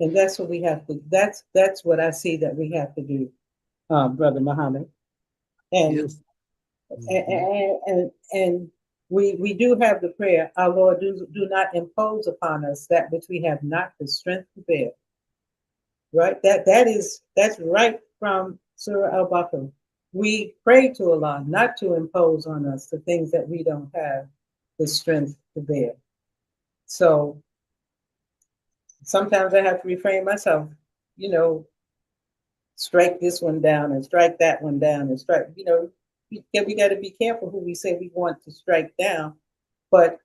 C: And that's what we have to. That's what I see that we have to do, Brother Muhammad. And
F: Yes.
C: and we do have the prayer. Our Lord, do not impose upon us that which we have not the strength to bear. Right? That's right from Surah Al-Baqarah. We pray to Allah not to impose on us the things that we don't have the strength to bear. So sometimes I have to refrain myself, strike this one down and strike that one down and strike, we got to be careful who we say we want to strike down, but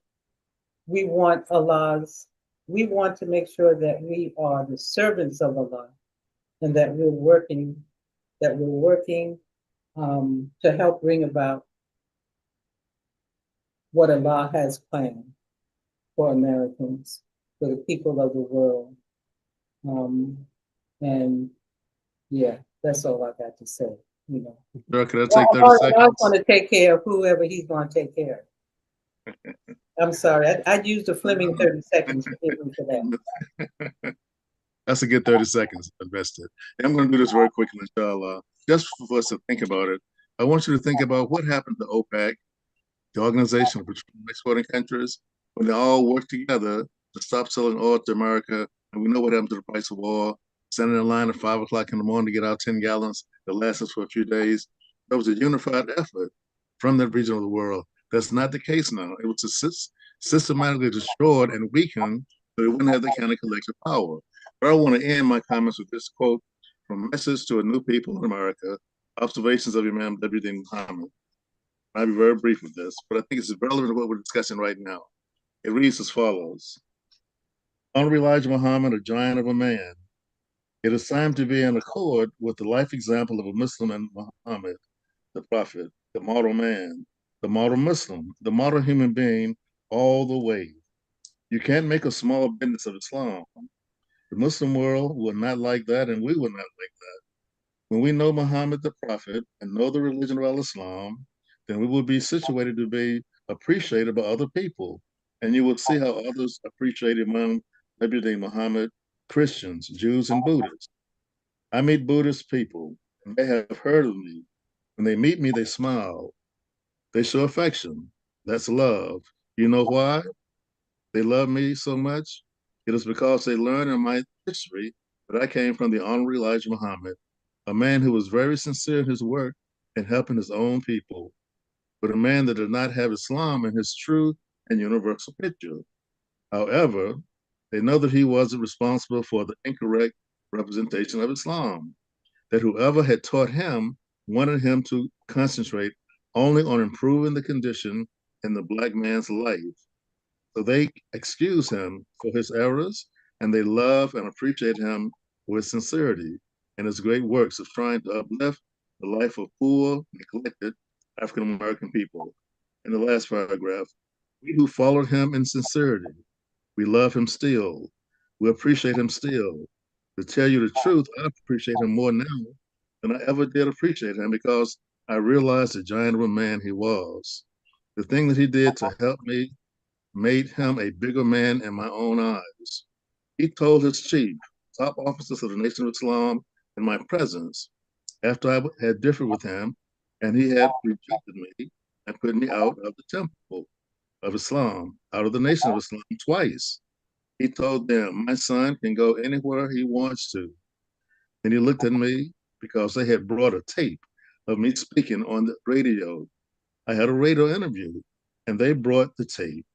C: we want to make sure that we are the servants of Allah and that we're working to help bring about what Allah has planned for Americans, for the people of the world. And yeah, that's all I got to say.
B: Sure, could I take 30 seconds?
C: I'm going to take care of whoever he's going to take care of. I'm sorry, I used the Fleming 30 seconds. Forgive me for that.
B: That's a good 30 seconds invested. I'm going to do this very quickly, inshallah. Just for us to think about it, I want you to think about what happened to OPEC, the Organization of Petroleum Exporting Countries, when they all worked together to stop selling oil to America. And we know what happened to the price of oil. Standing in line at 5 o'clock in the morning to get out 10 gallons that lasts us for a few days. That was a unified effort from that region of the world. That's not the case now. It was systematically destroyed and weakened so it wouldn't have the kind of collective power. But I want to end my comments with this quote from Message to a New People in America, Observations of Imam W.D. Muhammad. I'll be very brief with this, but I think it's relevant to what we're discussing right now. It reads as follows. Honorable Elijah Muhammad, a giant of a man. It is time to be in accord with the life example of a Muslim and Muhammad, the Prophet, the model man, the model Muslim, the model human being, all the way. You can't make a small business of Islam. The Muslim world will not like that, and we will not like that. When we know Muhammad the Prophet and know the religion of Islam, then we will be situated to be appreciated by other people. And you will see how others appreciate Imam Nabi Muhammad, Christians, Jews, and Buddhists. I meet Buddhist people, and they have heard of me. When they meet me, they smile. They show affection. That's love. You know why they love me so much? It is because they learned in my history that I came from the Honorable Elijah Muhammad, a man who was very sincere in his work and helping his own people, but a man that did not have Islam in his true and universal picture. However, they know that he wasn't responsible for the incorrect representation of Islam, that whoever had taught him wanted him to concentrate only on improving the condition in the Black man's life. So they excuse him for his errors, and they love and appreciate him with sincerity and his great works of trying to uplift the life of poor, neglected African American people. In the last paragraph, we who followed him in sincerity, we love him still. We appreciate him still. To tell you the truth, I appreciate him more now than I ever did appreciate him because I realized the giant of a man he was. The thing that he did to help me made him a bigger man in my own eyes. He told his chief, top officers of the Nation of Islam, in my presence, after I had differed with him, and he had rejected me and put me out of the temple of Islam, out of the Nation of Islam twice. He told them, my son can go anywhere he wants to. And he looked at me because they had brought a tape of me speaking on the radio. I had a radio interview, and they brought the tape.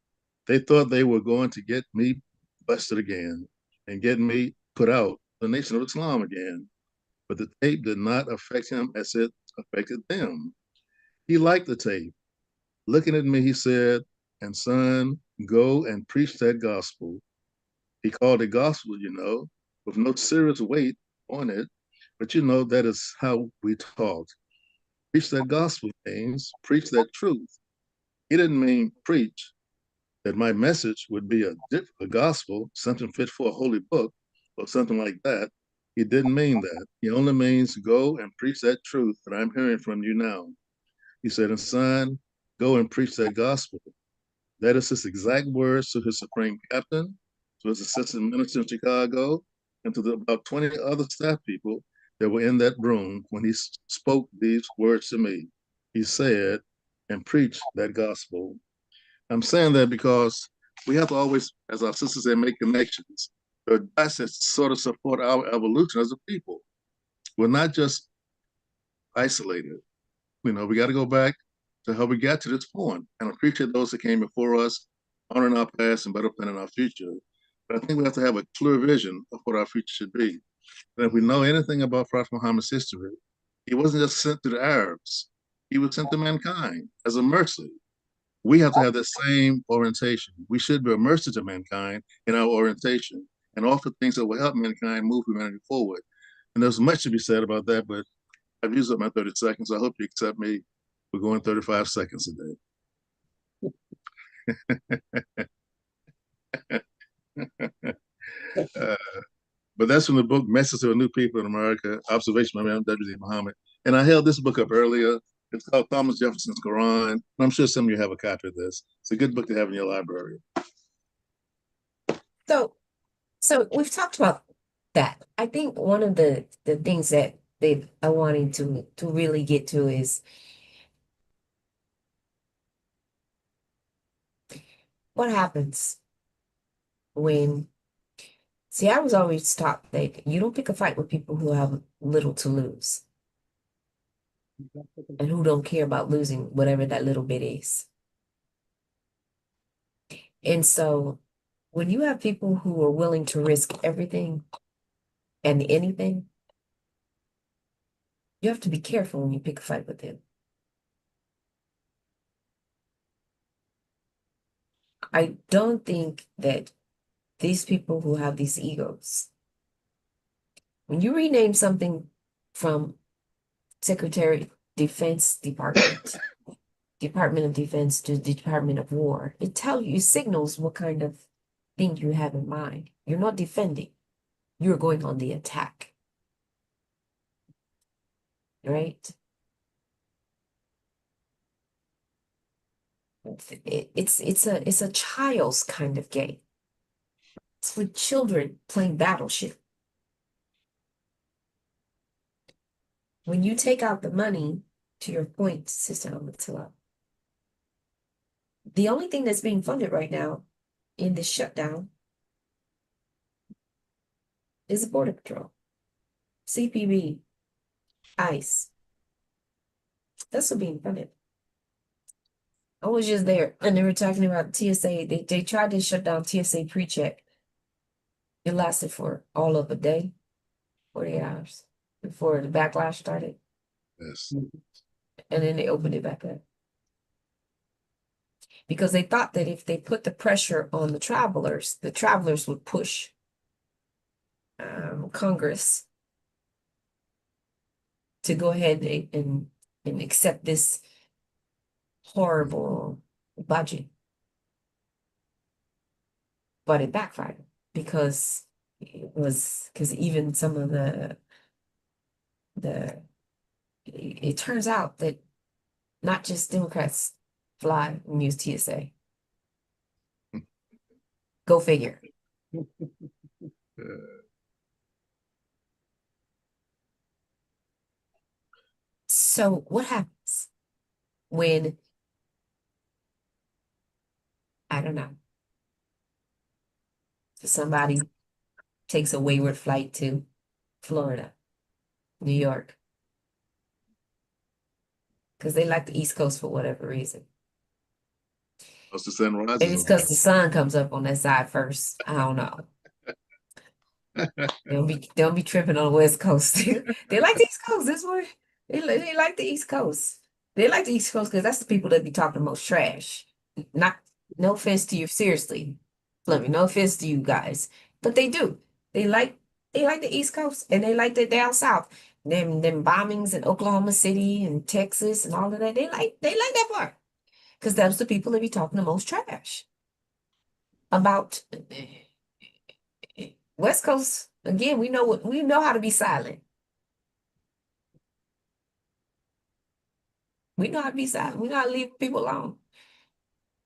B: They thought they were going to get me busted again and get me put out the Nation of Islam again. But the tape did not affect him as it affected them. He liked the tape. Looking at me, he said, and son, go and preach that gospel. He called it gospel, with no serious weight on it. But that is how we talk. Preach that gospel means preach that truth. He didn't mean preach that my message would be a gospel, something fit for a holy book or something like that. He didn't mean that. He only means go and preach that truth that I'm hearing from you now. He said, and son, go and preach that gospel. That is his exact words to his supreme captain, to his assistant minister in Chicago, and to the about 20 other staff people that were in that room when he spoke these words to me. He said, and preach that gospel. I'm saying that because we have to always, as our sisters say, make connections. There are dots that sort of support our evolution as a people. We're not just isolated. We got to go back to how we got to this point and appreciate those that came before us, honoring our past and better planning our future. But I think we have to have a clear vision of what our future should be. And if we know anything about Prophet Muhammad's history, he wasn't just sent to the Arabs. He was sent to mankind as a mercy. We have to have that same orientation. We should be a mercy to mankind in our orientation and offer things that will help mankind move humanity forward. And there's much to be said about that, but I've used up my 30 seconds. I hope you accept me for going 35 seconds a day. But that's from the book, Message to a New People in America, Observation by Imam W.Z. Muhammad. And I held this book up earlier. It's called Thomas Jefferson's Quran. And I'm sure some of you have a copy of this. It's a good book to have in your library.
A: So we've talked about that. I think one of the things that I wanted to really get to is what happens when, see, I was always taught that you don't pick a fight with people who have little to lose and who don't care about losing whatever that little bit is. And so when you have people who are willing to risk everything and anything, you have to be careful when you pick a fight with them. I don't think that these people who have these egos, when you rename something from Secretary Defense Department, Department of Defense to Department of War, it signals what kind of thing you have in mind. You're not defending, you're going on the attack. Right? It's a child's kind of game. It's with children playing Battleship. When you take out the money, to your point, Sister Amatullah, the only thing that's being funded right now in this shutdown is the Border Patrol, CPB, ICE. That's what's being funded. I was just there, and they were talking about TSA. They tried to shut down TSA pre-check. It lasted for all of a day, 48 hours, before the backlash started.
B: Yes.
A: And then they opened it back up. Because they thought that if they put the pressure on the travelers would push Congress to go ahead and accept this horrible budget. But it backfired because even some of it turns out that not just Democrats fly and use TSA. Go figure. So what happens when, I don't know, somebody takes a wayward flight to Florida, New York, because they like the East Coast for whatever reason.
B: Because the sun rises
A: Maybe it's
B: over
A: because the sun comes up on that side first. I don't know. They'll be tripping on the West Coast. They like the East Coast. That's what they like the East Coast. They like the East Coast because that's the people that be talking the most trash. Not No offense to you, seriously, Fleming. No offense to you guys, but they do. They like the East Coast and they like the down south. Them bombings in Oklahoma City and Texas and all of that. They like that part because that's the people that be talking the most trash about West Coast. Again, we know how to be silent. We know how to be silent. We know how to leave people alone.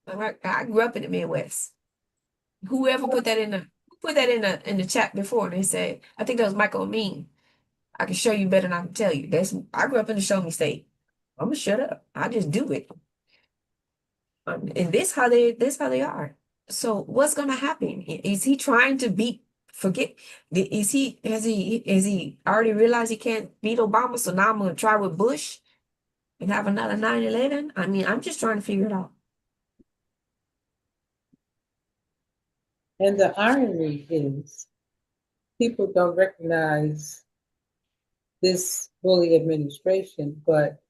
A: I grew up in the Midwest. Whoever put that in the chat before, they said, I think that was Michael Amin. I can show you better than I can tell you. I grew up in the show me state. I'm gonna shut up. I just do it. And this how they are. So what's gonna happen? Is he trying to forget? Has he already realized he can't beat Obama? So now I'm gonna try with Bush and have another 9/11? I mean, I'm just trying to figure it out.
C: And the irony is, people don't recognize this bully administration, but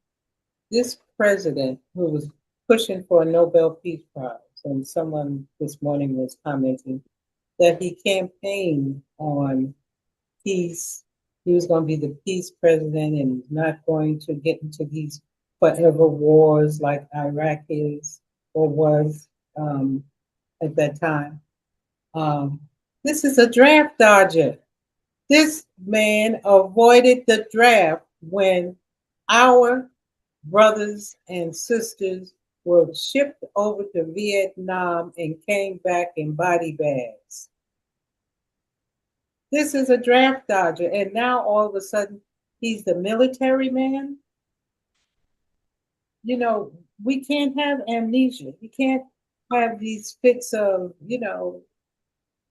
C: this president who was pushing for a Nobel Peace Prize, and someone this morning was commenting that he campaigned on peace. He was going to be the peace president and not going to get into these forever wars like Iraq is or was at that time. This is a draft dodger. This man avoided the draft when our brothers and sisters were shipped over to Vietnam and came back in body bags. This is a draft dodger, and now all of a sudden he's the military man. You know, we can't have amnesia. You can't have these fits of,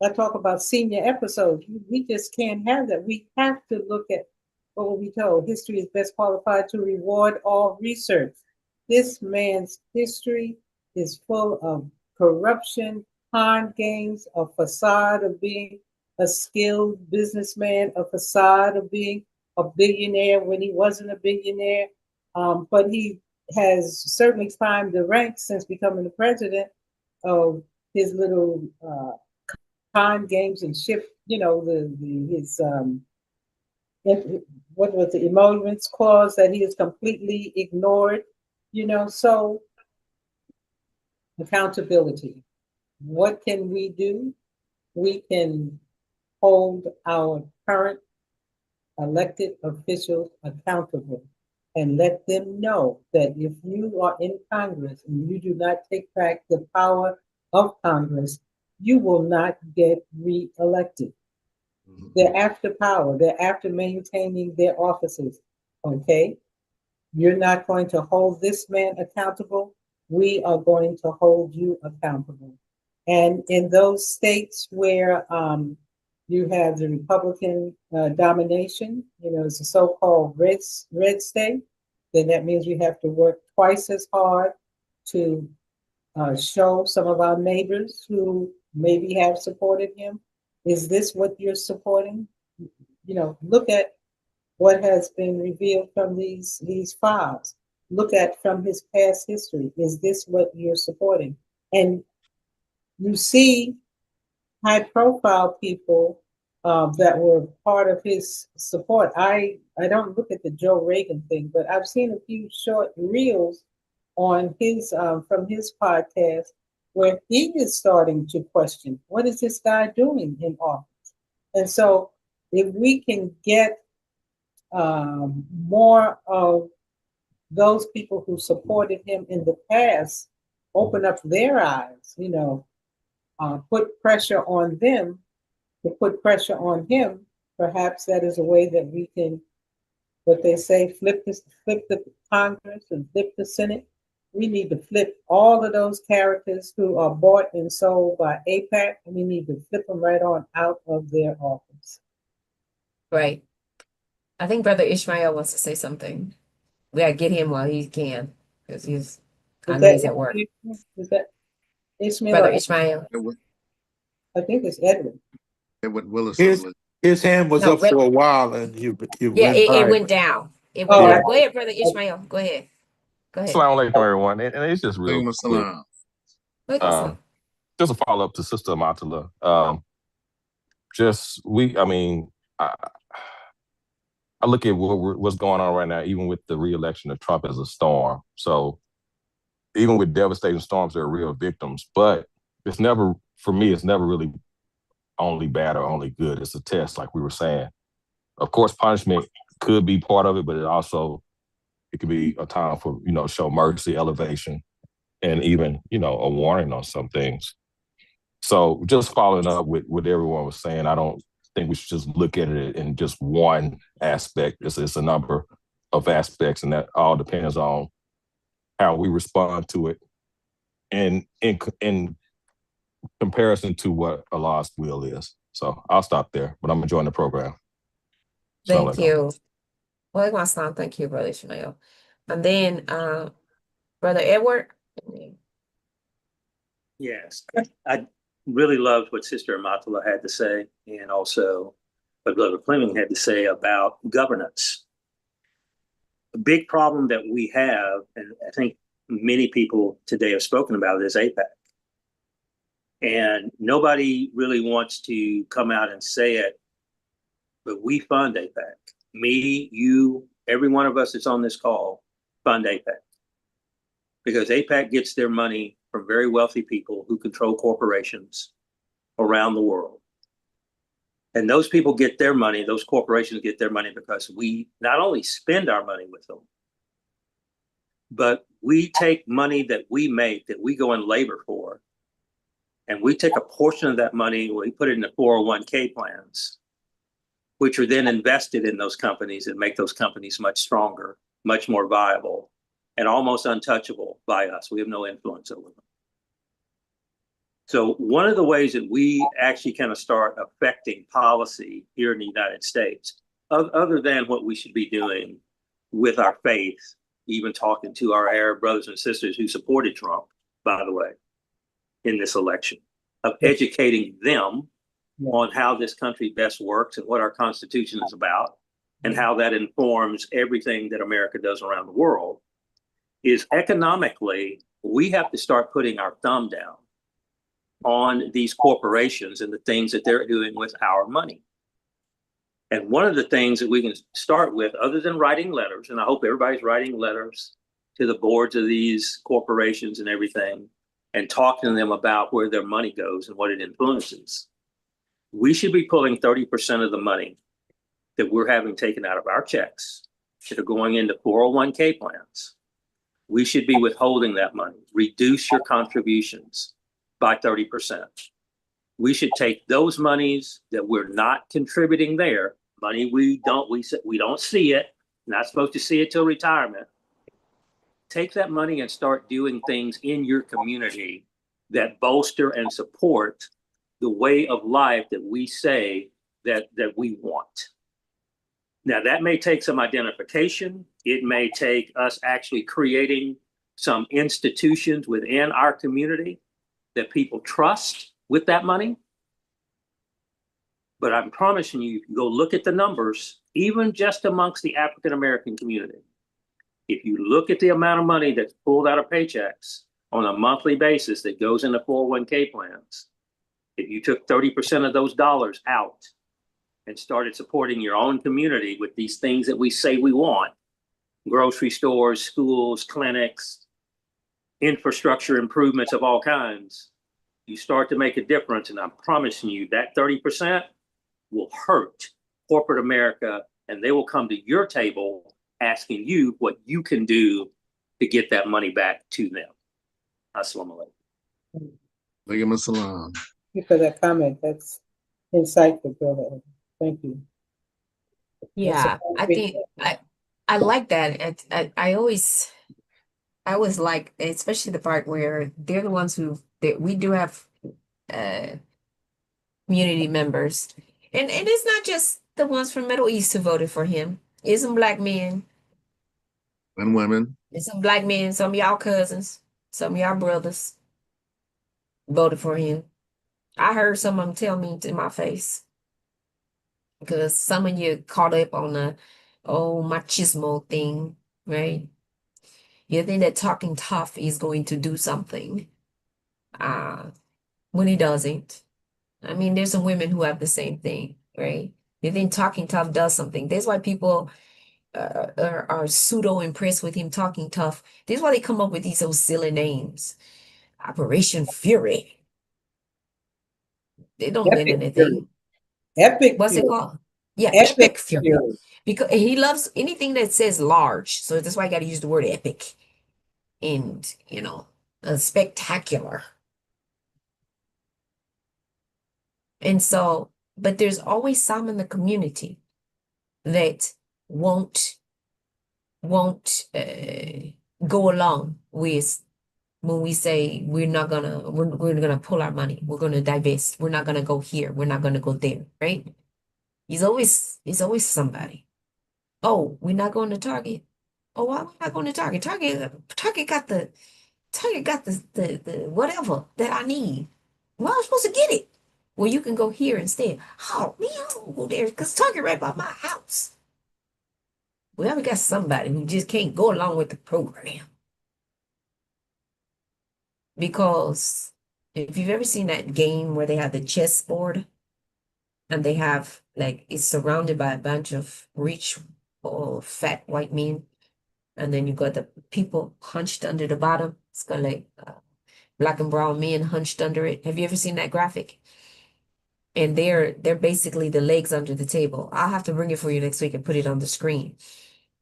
C: I talk about senior episodes. We just can't have that. We have to look at what we told. History is best qualified to reward all research. This man's history is full of corruption, con games, a facade of being a skilled businessman, a facade of being a billionaire when he wasn't a billionaire. But he has certainly climbed the ranks since becoming the president of his little con games and shift, his what was the emoluments clause that he has completely ignored, so accountability. What can we do? We can hold our current elected officials accountable and let them know that if you are in Congress and you do not take back the power of Congress, you will not get re-elected. They're after power. They're after maintaining their offices. Okay? You're not going to hold this man accountable. We are going to hold you accountable. And in those states where you have the Republican domination, it's a so-called red state, then that means you have to work twice as hard to show some of our neighbors who maybe have supported him. Is this what you're supporting? Look at what has been revealed from these files. Look at from his past history. Is this what you're supporting? And you see high-profile people that were part of his support. I don't look at the Joe Reagan thing, but I've seen a few short reels on his from his podcast where he is starting to question, what is this guy doing in office? And so if we can get more of those people who supported him in the past open up their eyes, put pressure on them to put pressure on him. Perhaps that is a way that we can, what they say, flip the Congress and flip the Senate. We need to flip all of those characters who are bought and sold by AIPAC, and we need to flip them right on out of their office.
A: Right. I think Brother Ishmael wants to say something. We gotta get him while he can, because I know he's at work.
C: Is that Ishmael?
A: Brother Ishmael.
C: I think it's Edwin.
B: Edward Willis.
D: His hand was
A: No,
D: up for a while, and you
A: Yeah,
D: went
A: it
D: by.
A: went down. It
C: Oh,
A: went
D: Yeah.
A: down. Go ahead, Brother Ishmael. Go ahead. Go ahead.
G: Assalamu alaikum, everyone. And it's just real
B: Alaikum
G: quick.
B: assalam.
A: Wait,
G: Just a follow up to Sister Amatullah. I look at what's going on right now, even with the re-election of Trump as a storm. So even with devastating storms, there are real victims. But it's never, for me, it's never really only bad or only good. It's a test, like we were saying. Of course, punishment could be part of it, but it could be a time for, show mercy, elevation, and even, a warning on some things. So just following up with what everyone was saying, I don't think we should just look at it in just one aspect. It's a number of aspects, and that all depends on how we respond to it and in comparison to what Allah's will is. So I'll stop there, but I'm enjoying the program.
A: Thank you. Well, thank you, Brother Ishmael. And then Brother Edward.
E: Yes, I really loved what Sister Amatullah had to say, and also what Brother Fleming had to say about governance. A big problem that we have, and I think many people today have spoken about it, is AIPAC. And nobody really wants to come out and say it, but we fund AIPAC. Me, you, every one of us that's on this call fund AIPAC. Because AIPAC gets their money from very wealthy people who control corporations around the world. And those people get their money, those corporations get their money because we not only spend our money with them, but we take money that we make, that we go and labor for, and we take a portion of that money, we put it in the 401k plans, which are then invested in those companies and make those companies much stronger, much more viable, and almost untouchable by us. We have no influence over them. So one of the ways that we actually kind of start affecting policy here in the United States, other than what we should be doing with our faith, even talking to our Arab brothers and sisters who supported Trump, by the way, in this election, of educating them on how this country best works and what our Constitution is about, and how that informs everything that America does around the world, is economically, we have to start putting our thumb down on these corporations and the things that they're doing with our money. And one of the things that we can start with, other than writing letters, and I hope everybody's writing letters to the boards of these corporations and everything, and talking to them about where their money goes and what it influences. We should be pulling 30% of the money that we're having taken out of our checks that are going into 401k plans. We should be withholding that money. Reduce your contributions by 30%. We should take those monies that we're not contributing there, money we don't see it, not supposed to see it till retirement. Take that money and start doing things in your community that bolster and support the way of life that we say that we want. Now, that may take some identification. It may take us actually creating some institutions within our community that people trust with that money. But I'm promising you, if you go look at the numbers, even just amongst the African-American community, if you look at the amount of money that's pulled out of paychecks on a monthly basis that goes into 401k plans, if you took 30% of those dollars out and started supporting your own community with these things that we say we want, grocery stores, schools, clinics, infrastructure improvements of all kinds, you start to make a difference. And I'm promising you that 30% will hurt corporate America, and they will come to your table asking you what you can do to get that money back to them. Assalamu alaikum.
B: Alaikum assalam.
C: Thank you for that comment. That's insightful, brother. Thank you. That's a
A: Yeah, I
C: concrete
A: think I like that. I always like, especially the part where they're the ones who that we do have uh community members. And it's not just the ones from Middle East who voted for him. It's some black men,
B: And women.
A: it's some black men, some of y'all cousins, some of y'all brothers voted for him. I heard some of them tell me to my face because some of you caught up on the machismo thing, right? You think that talking tough is going to do something, uh, when he doesn't. I mean, there's some women who have the same thing, right? You think talking tough does something. That's why people are pseudo impressed with him talking tough. This is why they come up with these so silly names. Operation Fury. They don't mean
C: epic fury.
A: anything.
C: Epic
A: What's it
C: fury.
A: called? Yeah,
C: Epic
A: Epic Fury.
C: fury.
A: Because he loves anything that says large. So that's why I got to use the word epic. And, spectacular. And so, but there's always some in the community that won't go along with when we say we're gonna pull our money, we're gonna divest, we're not gonna go here, we're not gonna go there, right? He's always somebody. Oh, we're not going to Target. Oh, why we not going to Target? Target got the whatever that I need. Well, I'm supposed to get it. Well, you can go here instead. Oh, me, I don't go there because Target right by my house. Well, we got somebody who just can't go along with the program. Because if you've ever seen that game where they have the chessboard and they have like it's surrounded by a bunch of rich or fat white men, and then you got the people hunched under the bottom. It's got like black and brown men hunched under it. Have you ever seen that graphic? And they're basically the legs under the table. I'll have to bring it for you next week and put it on the screen.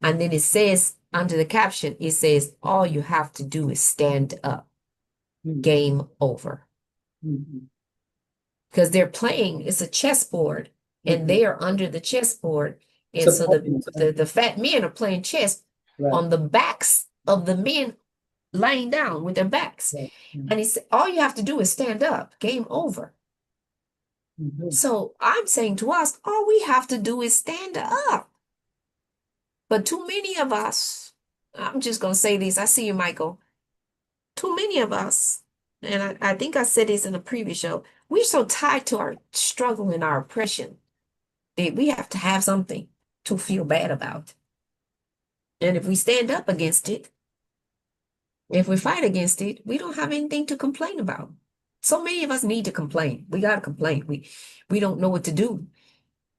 A: And then it says under the caption, it says, all you have to do is stand up. Game over.
C: Mhm.
A: Because they're playing, it's a chessboard, and they are under the chessboard. And so
C: Supporting
A: the fat men are playing chess
C: Right.
A: on the backs of the men lying down with their backs.
C: Right.
A: And he said, all you have to do is stand up. Game over.
C: Mhm.
A: So I'm saying to us, all we have to do is stand up. But too many of us, I'm just going to say this. I see you, Michael. Too many of us, and I think I said this in a previous show, we're so tied to our struggle and our oppression that we have to have something to feel bad about. And if we stand up against it, if we fight against it, we don't have anything to complain about. So many of us need to complain. We got to complain. We don't know what to do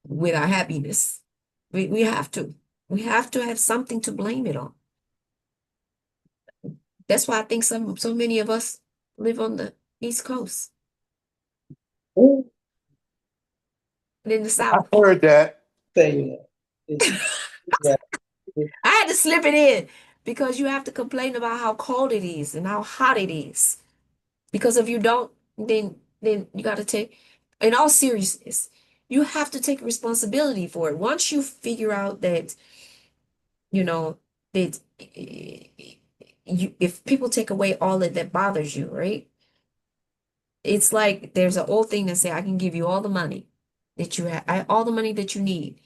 A: with our happiness. We have to. We have to have something to blame it on. That's why I think so many of us live on the East Coast
C: Ooh,
A: and in the
D: I
A: South.
D: heard that.
C: say it. Yeah.
A: I had to slip it in because you have to complain about how cold it is and how hot it is. Because if you don't, then you got to take, in all seriousness, you have to take responsibility for it. Once you figure out that, that if people take away all that bothers you, right? It's like there's an old thing that say, I can give you all the money that you have, all the money that you need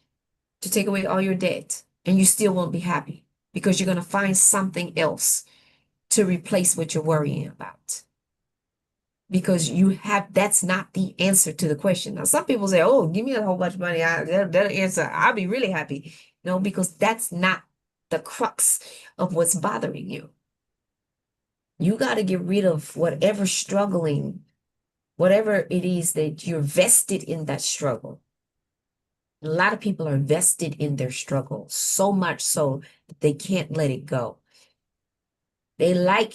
A: to take away all your debt, and you still won't be happy because you're going to find something else to replace what you're worrying about. Because that's not the answer to the question. Now, some people say, oh, give me a whole bunch of money. That'll answer. I'll be really happy. No, because that's not the crux of what's bothering you. You got to get rid of whatever it is that you're vested in that struggle. A lot of people are vested in their struggle, so much so that they can't let it go. They like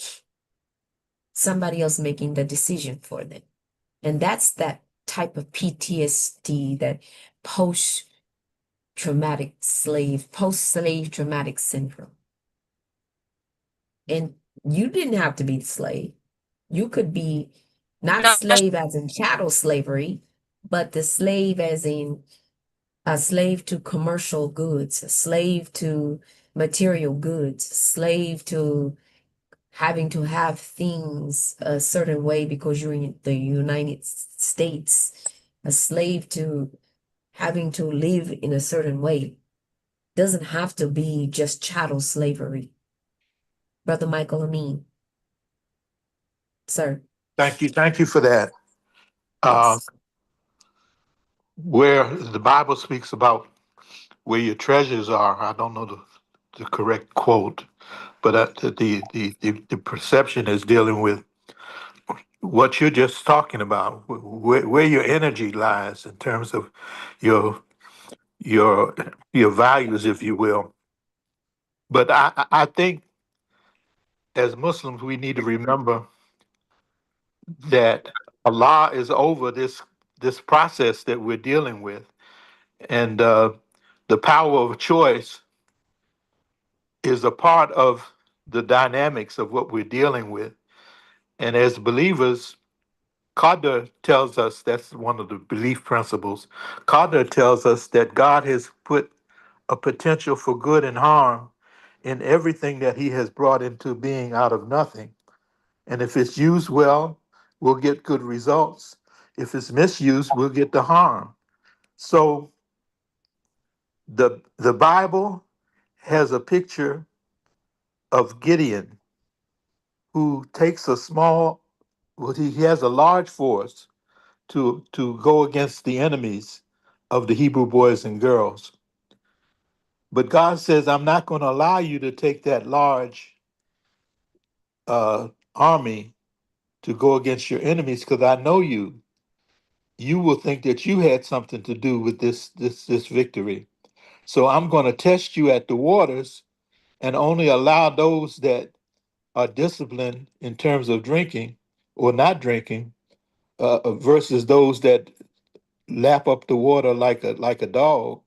A: somebody else making the decision for them. And that's that type of PTSD, that post-slave traumatic syndrome. And you didn't have to be the slave. You could be not slave as in chattel slavery, but the slave as in a slave to commercial goods, a slave to material goods, a slave to having to have things a certain way because you're in the United States, a slave to having to live in a certain way. Doesn't have to be just chattel slavery. Brother Michael Amin, sir.
D: Thank you for that.
A: Yes.
D: Where the Bible speaks about where your treasures are, I don't know the correct quote, but the perception is dealing with what you're just talking about, where your energy lies in terms of your your your values, if you will. But I think as Muslims we need to remember that Allah is over this process that we're dealing with, and the power of choice is a part of the dynamics of what we're dealing with. And as believers, Qadr tells us that's one of the belief principles. Qadr tells us that God has put a potential for good and harm in everything that He has brought into being out of nothing. And if it's used well, we'll get good results. If it's misused, we'll get the harm. So the Bible has a picture of Gideon who takes a small, well, he has a large force to go against the enemies of the Hebrew boys and girls. But God says, I'm not going to allow you to take that large army to go against your enemies because I know you. You will think that you had something to do with this victory. So I'm going to test you at the waters and only allow those that are disciplined in terms of drinking or not drinking versus those that lap up the water like a dog.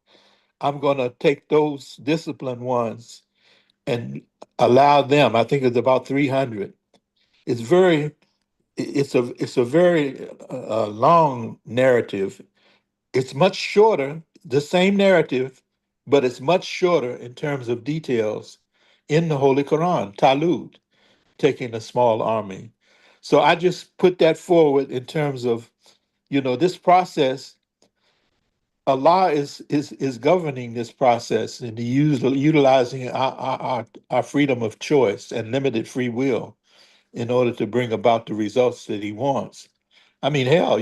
D: I'm going to take those disciplined ones and allow them. I think it's about 300. It's very it's a very long narrative. It's much shorter, the same narrative, but it's much shorter in terms of details in the Holy Quran, Talud, taking a small army. So I just put that forward in terms of, this process. Allah is governing this process and utilizing our freedom of choice and limited free will in order to bring about the results that He wants. I mean, hell,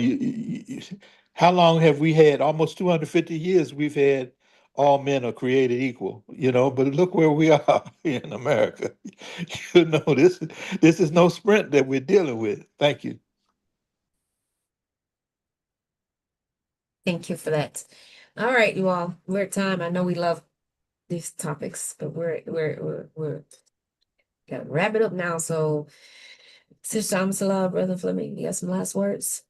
D: how long have we had? Almost 250 years we've had all men are created equal, but look where we are in America. This is no sprint that we're dealing with. Thank you.
A: Thank you for that. All right, you all. We're at time. I know we love these topics, but we're gotta wrap it up now. So, Sister Amatullah, Brother Fleming, you got some last words?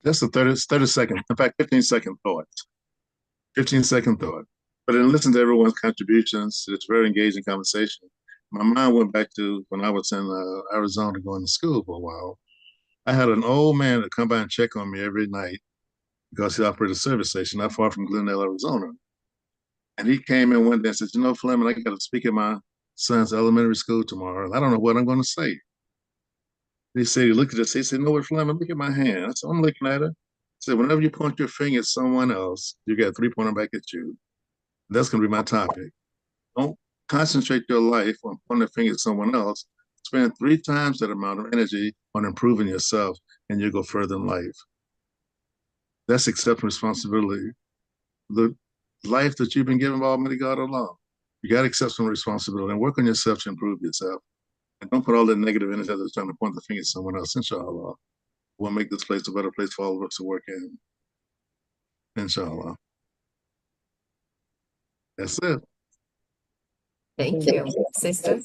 B: Just a 30 second, in fact, 15-second thought. 15-second thought. But in listening to everyone's contributions to this very engaging conversation, my mind went back to when I was in Arizona going to school for a while. I had an old man that come by and check on me every night because he operated a service station not far from Glendale, Arizona. And he came in one day and said, Fleming, I got to speak at my son's elementary school tomorrow, and I don't know what I'm going to say. He said, he looked at us, he said, what, Fleming, look at my hand. I said, I'm looking at it. He said, whenever you point your finger at someone else, you got 3 pointing back at you. That's going to be my topic. Don't concentrate your life on pointing a finger at someone else. Spend 3 times that amount of energy on improving yourself, and you'll go further in life. That's accepting responsibility. The life that you've been given by Almighty God alone. You got to accept some responsibility and work on yourself to improve yourself. And don't put all that negative energy that's trying to point the finger at someone else. Inshallah, we'll make this place a better place for all of us to work in. Inshallah. That's it.
A: Thank you, sister.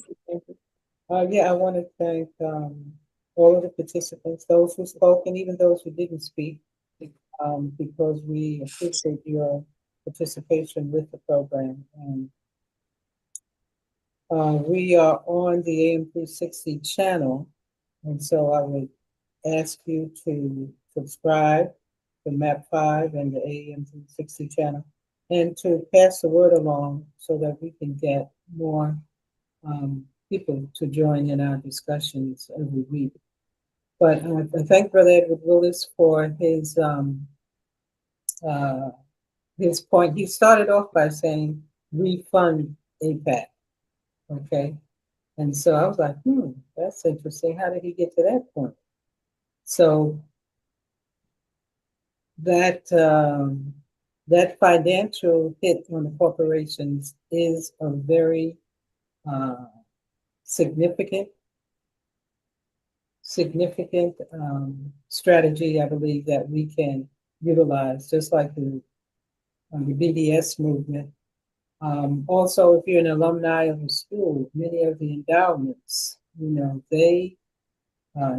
C: Yeah, I want to thank all of the participants, those who spoke and even those who didn't speak, because we appreciate your participation with the program. And we are on the AM360 channel, And so I would ask you to subscribe to MAP5 and the AM360 channel, and to pass the word along so that we can get more people to join in our discussions every week. But I thank Brother Edward Willis for his point. He started off by saying refund APAC. Okay. And so I was like, that's interesting. How did he get to that point? So that that financial hit on the corporations is a very significant strategy, I believe, that we can utilize, just like the BDS movement. Also, if you're an alumni of the school, many of the endowments,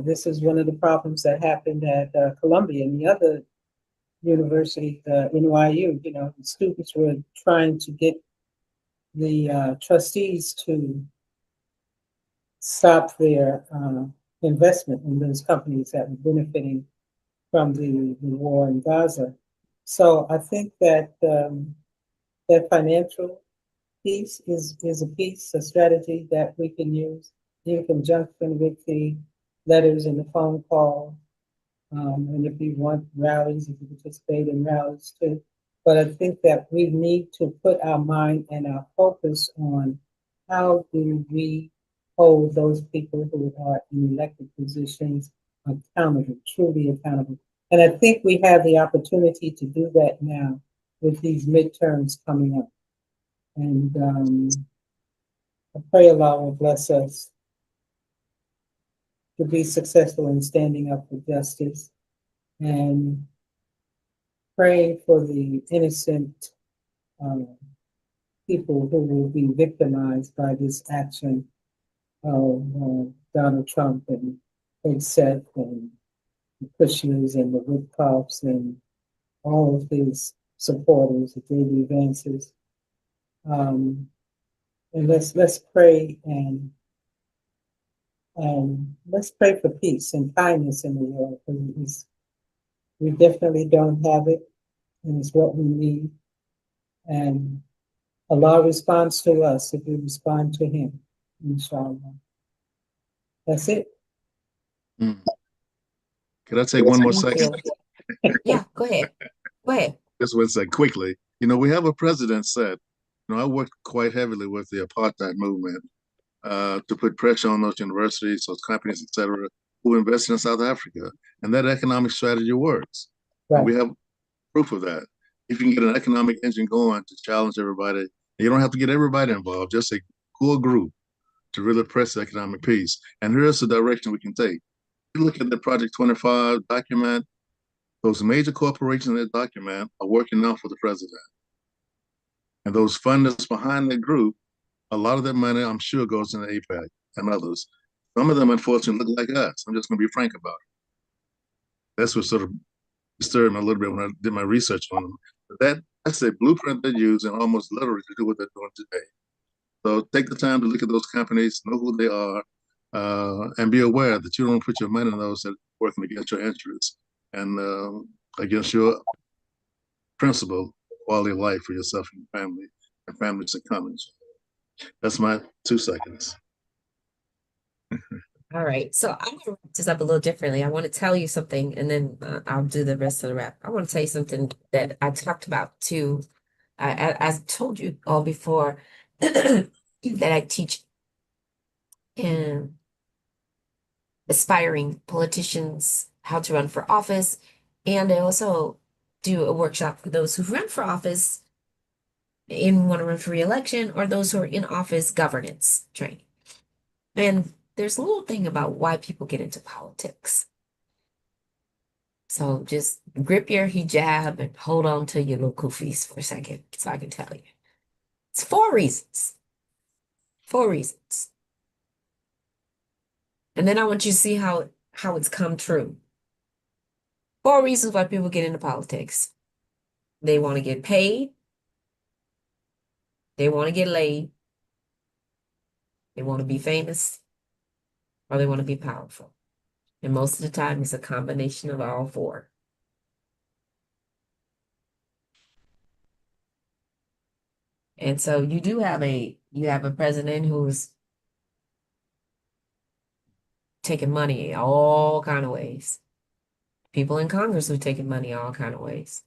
C: this is one of the problems that happened at Columbia and the other university, NYU. The students were trying to get the trustees to stop their investment in those companies that were benefiting from the war in Gaza. So I think that that financial piece is a strategy that we can use in conjunction with the letters and the phone call. And if you want rallies, you can participate in rallies too. But I think that we need to put our mind and our focus on how do we hold those people who are in elected positions accountable, truly accountable. And I think we have the opportunity to do that now with these midterms coming up. And I pray Allah will bless us to be successful in standing up for justice and praying for the innocent people who will be victimized by this action of Donald Trump and Hegseth and the Kushners and the Woodcops and all of his supporters, the J.D. Vances. And let's pray and let's pray for peace and kindness in the world, because we definitely don't have it, and it's what we need. And Allah responds to us if we respond to Him, inshallah. That's it.
B: Can I take one more
A: Thank
B: second?
A: Yeah, go ahead. Go ahead.
B: Just one second, quickly. We have a president said, I worked quite heavily with the apartheid movement to put pressure on those universities, those companies, et cetera, who invested in South Africa. And that economic strategy works.
C: Right.
B: And we have proof of that. If you can get an economic engine going to challenge everybody, you don't have to get everybody involved, just a core group to really press the economic piece. And here's the direction we can take. You look at the Project 25 document, those major corporations in that document are working now for the president. And those funders behind that group, a lot of that money, I'm sure, goes into APAC and others. Some of them, unfortunately, look like us. I'm just going to be frank about it. That's what sort of disturbed me a little bit when I did my research on them. But that's a blueprint they use and almost literally to do what they're doing today. So take the time to look at those companies, know who they are, and be aware that you don't put your money in those that are working against your interests and against your principle, quality of life for yourself and your family and families that come. That's my 2 seconds.
A: All right. So I'm going to wrap this up a little differently. I want to tell you something, and then I'll do the rest of the wrap. I want to tell you something that I talked about too. I told you all before that I teach in aspiring politicians how to run for office. And I also do a workshop for those who run for office and want to run for re-election, or those who are in office governance training. And there's a little thing about why people get into politics. So just grip your hijab and hold on to your little kufis for a second so I can tell you. It's 4 reasons. 4 reasons. And then I want you to see how it's come true. 4 reasons why people get into politics. They want to get paid. They want to get laid. They want to be famous. Or they want to be powerful. And most of the time, it's a combination of all four. And so you have a president who's taking money all kind of ways. People in Congress who are taking money all kind of ways.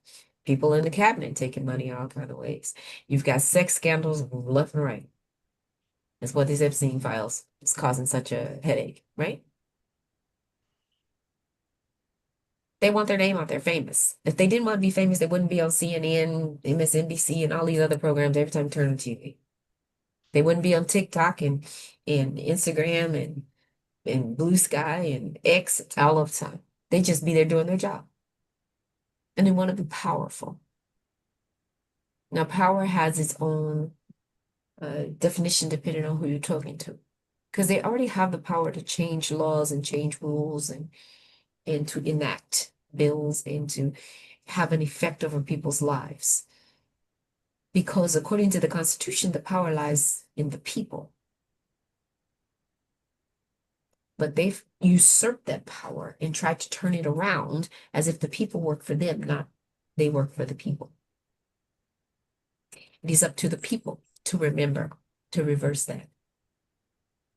A: People in the cabinet taking money all kind of ways. You've got sex scandals left and right. That's what these Epstein files is causing such a headache, right? They want their name out there famous. If they didn't want to be famous, they wouldn't be on CNN, MSNBC, and all these other programs every time you turn on TV. They wouldn't be on TikTok and Instagram and Blue Sky and X all of the time. They just be there doing their job. And they want to be powerful. Now, power has its own definition depending on who you're talking to. Because they already have the power to change laws and change rules and to enact bills and to have an effect over people's lives. Because according to the Constitution, the power lies in the people. But they've usurped that power and tried to turn it around as if the people work for them, not they work for the people. It is up to the people to remember, to reverse that.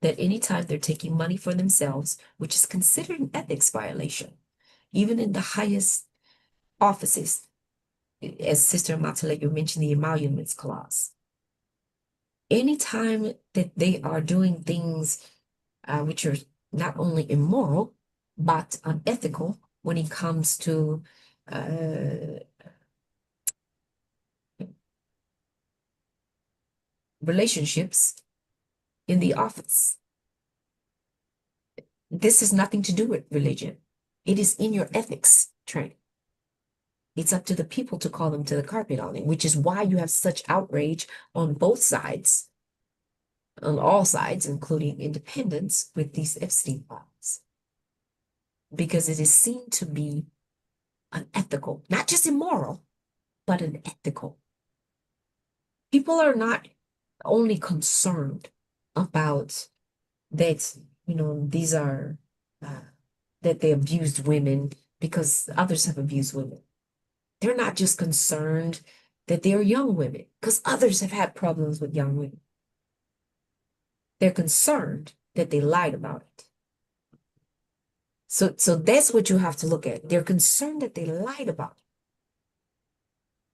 A: That anytime they're taking money for themselves, which is considered an ethics violation, even in the highest offices, as Sister Amatullah, you mentioned the emoluments clause. Anytime that they are doing things which are not only immoral, but unethical when it comes to relationships in the office. This has nothing to do with religion. It is in your ethics training. It's up to the people to call them to the carpet on it, which is why you have such outrage on both sides, on all sides, including independents, with these Epstein files. Because it is seen to be unethical, not just immoral, but unethical. People are not only concerned about that, these are, that they abused women because others have abused women. They're not just concerned that they're young women because others have had problems with young women. They're concerned that they lied about it. So that's what you have to look at. They're concerned that they lied about it.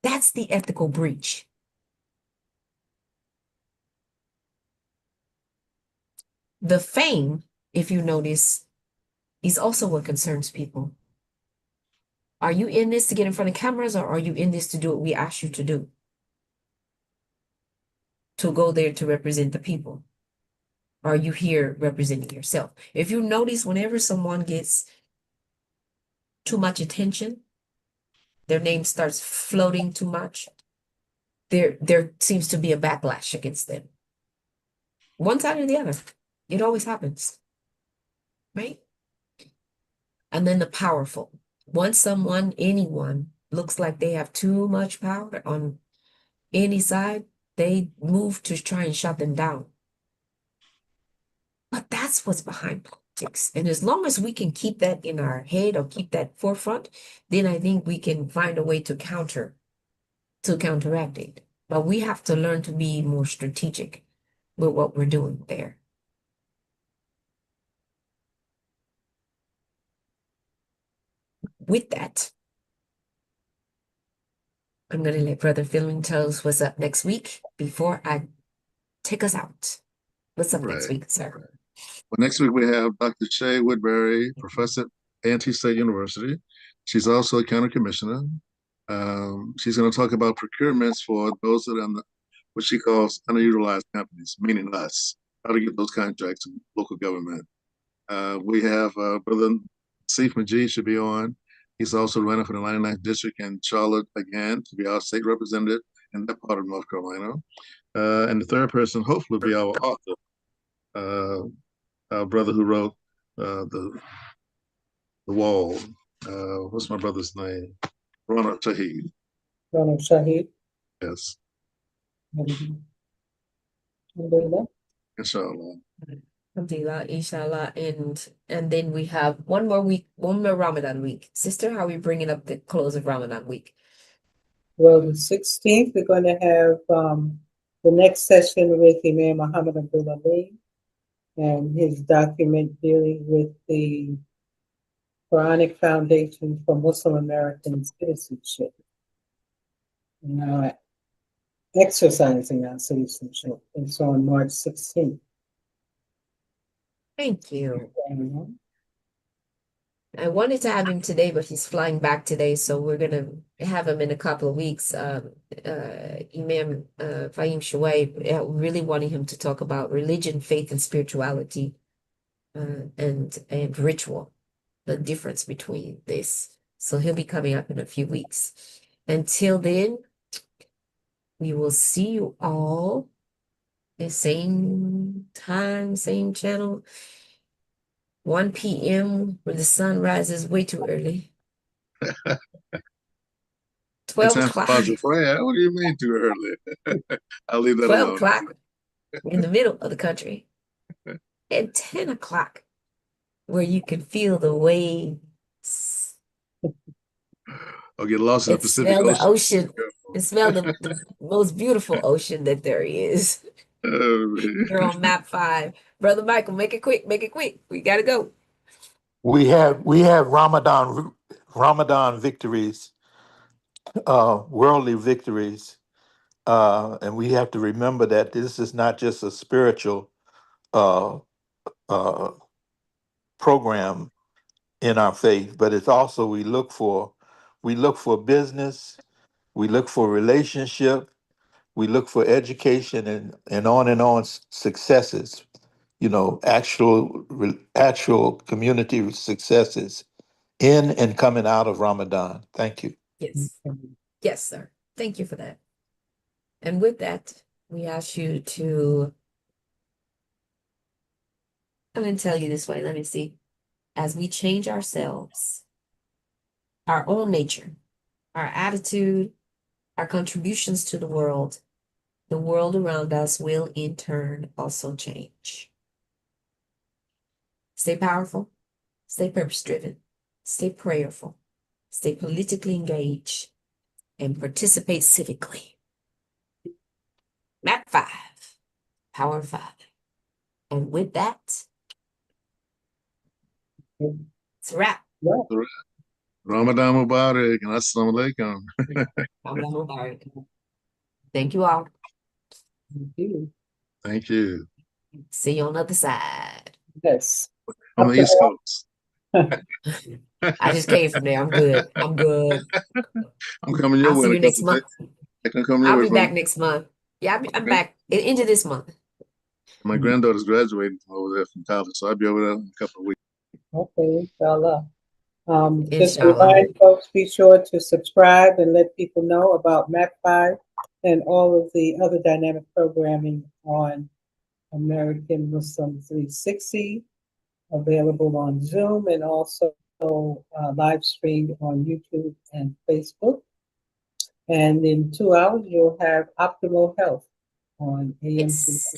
A: That's the ethical breach. The fame, if you notice, is also what concerns people. Are you in this to get in front of cameras, or are you in this to do what we asked you to do? To go there to represent the people? Are you here representing yourself? If you notice, whenever someone gets too much attention, their name starts floating too much, there seems to be a backlash against them. One side or the other. It always happens. Right? And then the powerful. Once anyone looks like they have too much power on any side, they move to try and shut them down. But that's what's behind politics. And as long as we can keep that in our head or keep that forefront, then I think we can find a way to counteract it. But we have to learn to be more strategic with what we're doing there. With that, I'm going to let Brother Fleming tell us what's up next week before I take us out. What's up next week, sir?
B: Well, next week we have Dr. Shay Woodbury, professor at A&T State University. She's also a county commissioner. She's going to talk about procurements for those that are in what she calls underutilized companies, meaning us, how to get those contracts in local government. We have Brother Sif Majid should be on. He's also running for the 99th district in Charlotte again to be our state representative in that part of North Carolina. And the third person hopefully will be our author, our brother who wrote the Wall. What's my brother's name? Ronald Shahid.
C: Ronald Shahid.
B: Yes.
C: Alhamdulillah.
B: Inshallah.
A: Alhamdulillah, inshallah. And then we have one more week, one more Ramadan week. Sister, how are we bringing up the close of Ramadan week?
C: Well, the 16th, we're going to have the next session with Imam Muhammad Abdullah and his document dealing with the Quranic Foundation for Muslim American Citizenship. Exercising our citizenship. It's on March 16th.
A: Thank you.
C: Mhm.
A: I wanted to have him today, but he's flying back today, so we're gonna have him in a couple of weeks. Imam Fahim Shuaib, really wanting him to talk about religion, faith, and spirituality, and ritual, the difference between this. So he'll be coming up in a few weeks. Until then, we will see you all the same time, same channel. 1 p.m. where the sun rises way too early. 12
B: Time for
A: o'clock.
B: Fajr prayer. What do you mean too early? I'll leave that
A: 12
B: alone.
A: o'clock in the middle of the country. And 10 o'clock where you can feel the waves.
B: I'll get lost in the
A: And
B: Pacific
A: smell the
B: Ocean.
A: ocean. And smell the most beautiful ocean that there is. You're on MAP5. Brother Michael, make it quick, make it quick. We gotta go.
D: We have Ramadan victories, worldly victories, and we have to remember that this is not just a spiritual uh, uh, program in our faith, but it's also we look for business, we look for relationship, we look for education, and on successes. You know, actual community successes in and coming out of Ramadan. Thank you.
A: Yes. Yes, sir. Thank you for that. And with that, we ask you to, I'm going to tell you this way. Let me see. As we change ourselves, our own nature, our attitude, our contributions to the world around us will in turn also change. Stay powerful, stay purpose-driven, stay prayerful, stay politically engaged, and participate civically. MAP5, Power of 5. And with that, it's a wrap.
B: Ramadan Mubarak and Assalamu Alaikum.
A: Ramadan Mubarak. Thank you all.
C: Thank you.
B: Thank you.
A: See you on the other side.
C: Yes.
B: On the East Coast.
A: I just came from there. I'm good. I'm good.
B: I'm coming your
A: I'll
B: way
A: see
B: in a
A: you next
B: couple of
A: month.
B: days. I can come your
A: I'll
B: way
A: be
B: from
A: back next month. Yeah, I'm back into this month.
B: my granddaughter's graduating from over there from college, so I'll be over there in a couple of weeks.
C: Okay, inshallah. Just
A: Inshallah.
C: remind folks, be sure to subscribe and let people know about MAP5 and all of the other dynamic programming on American Muslim 360, available on Zoom and also live streamed on YouTube and Facebook. And in 2 hours, you'll have Optimal Health on AM360.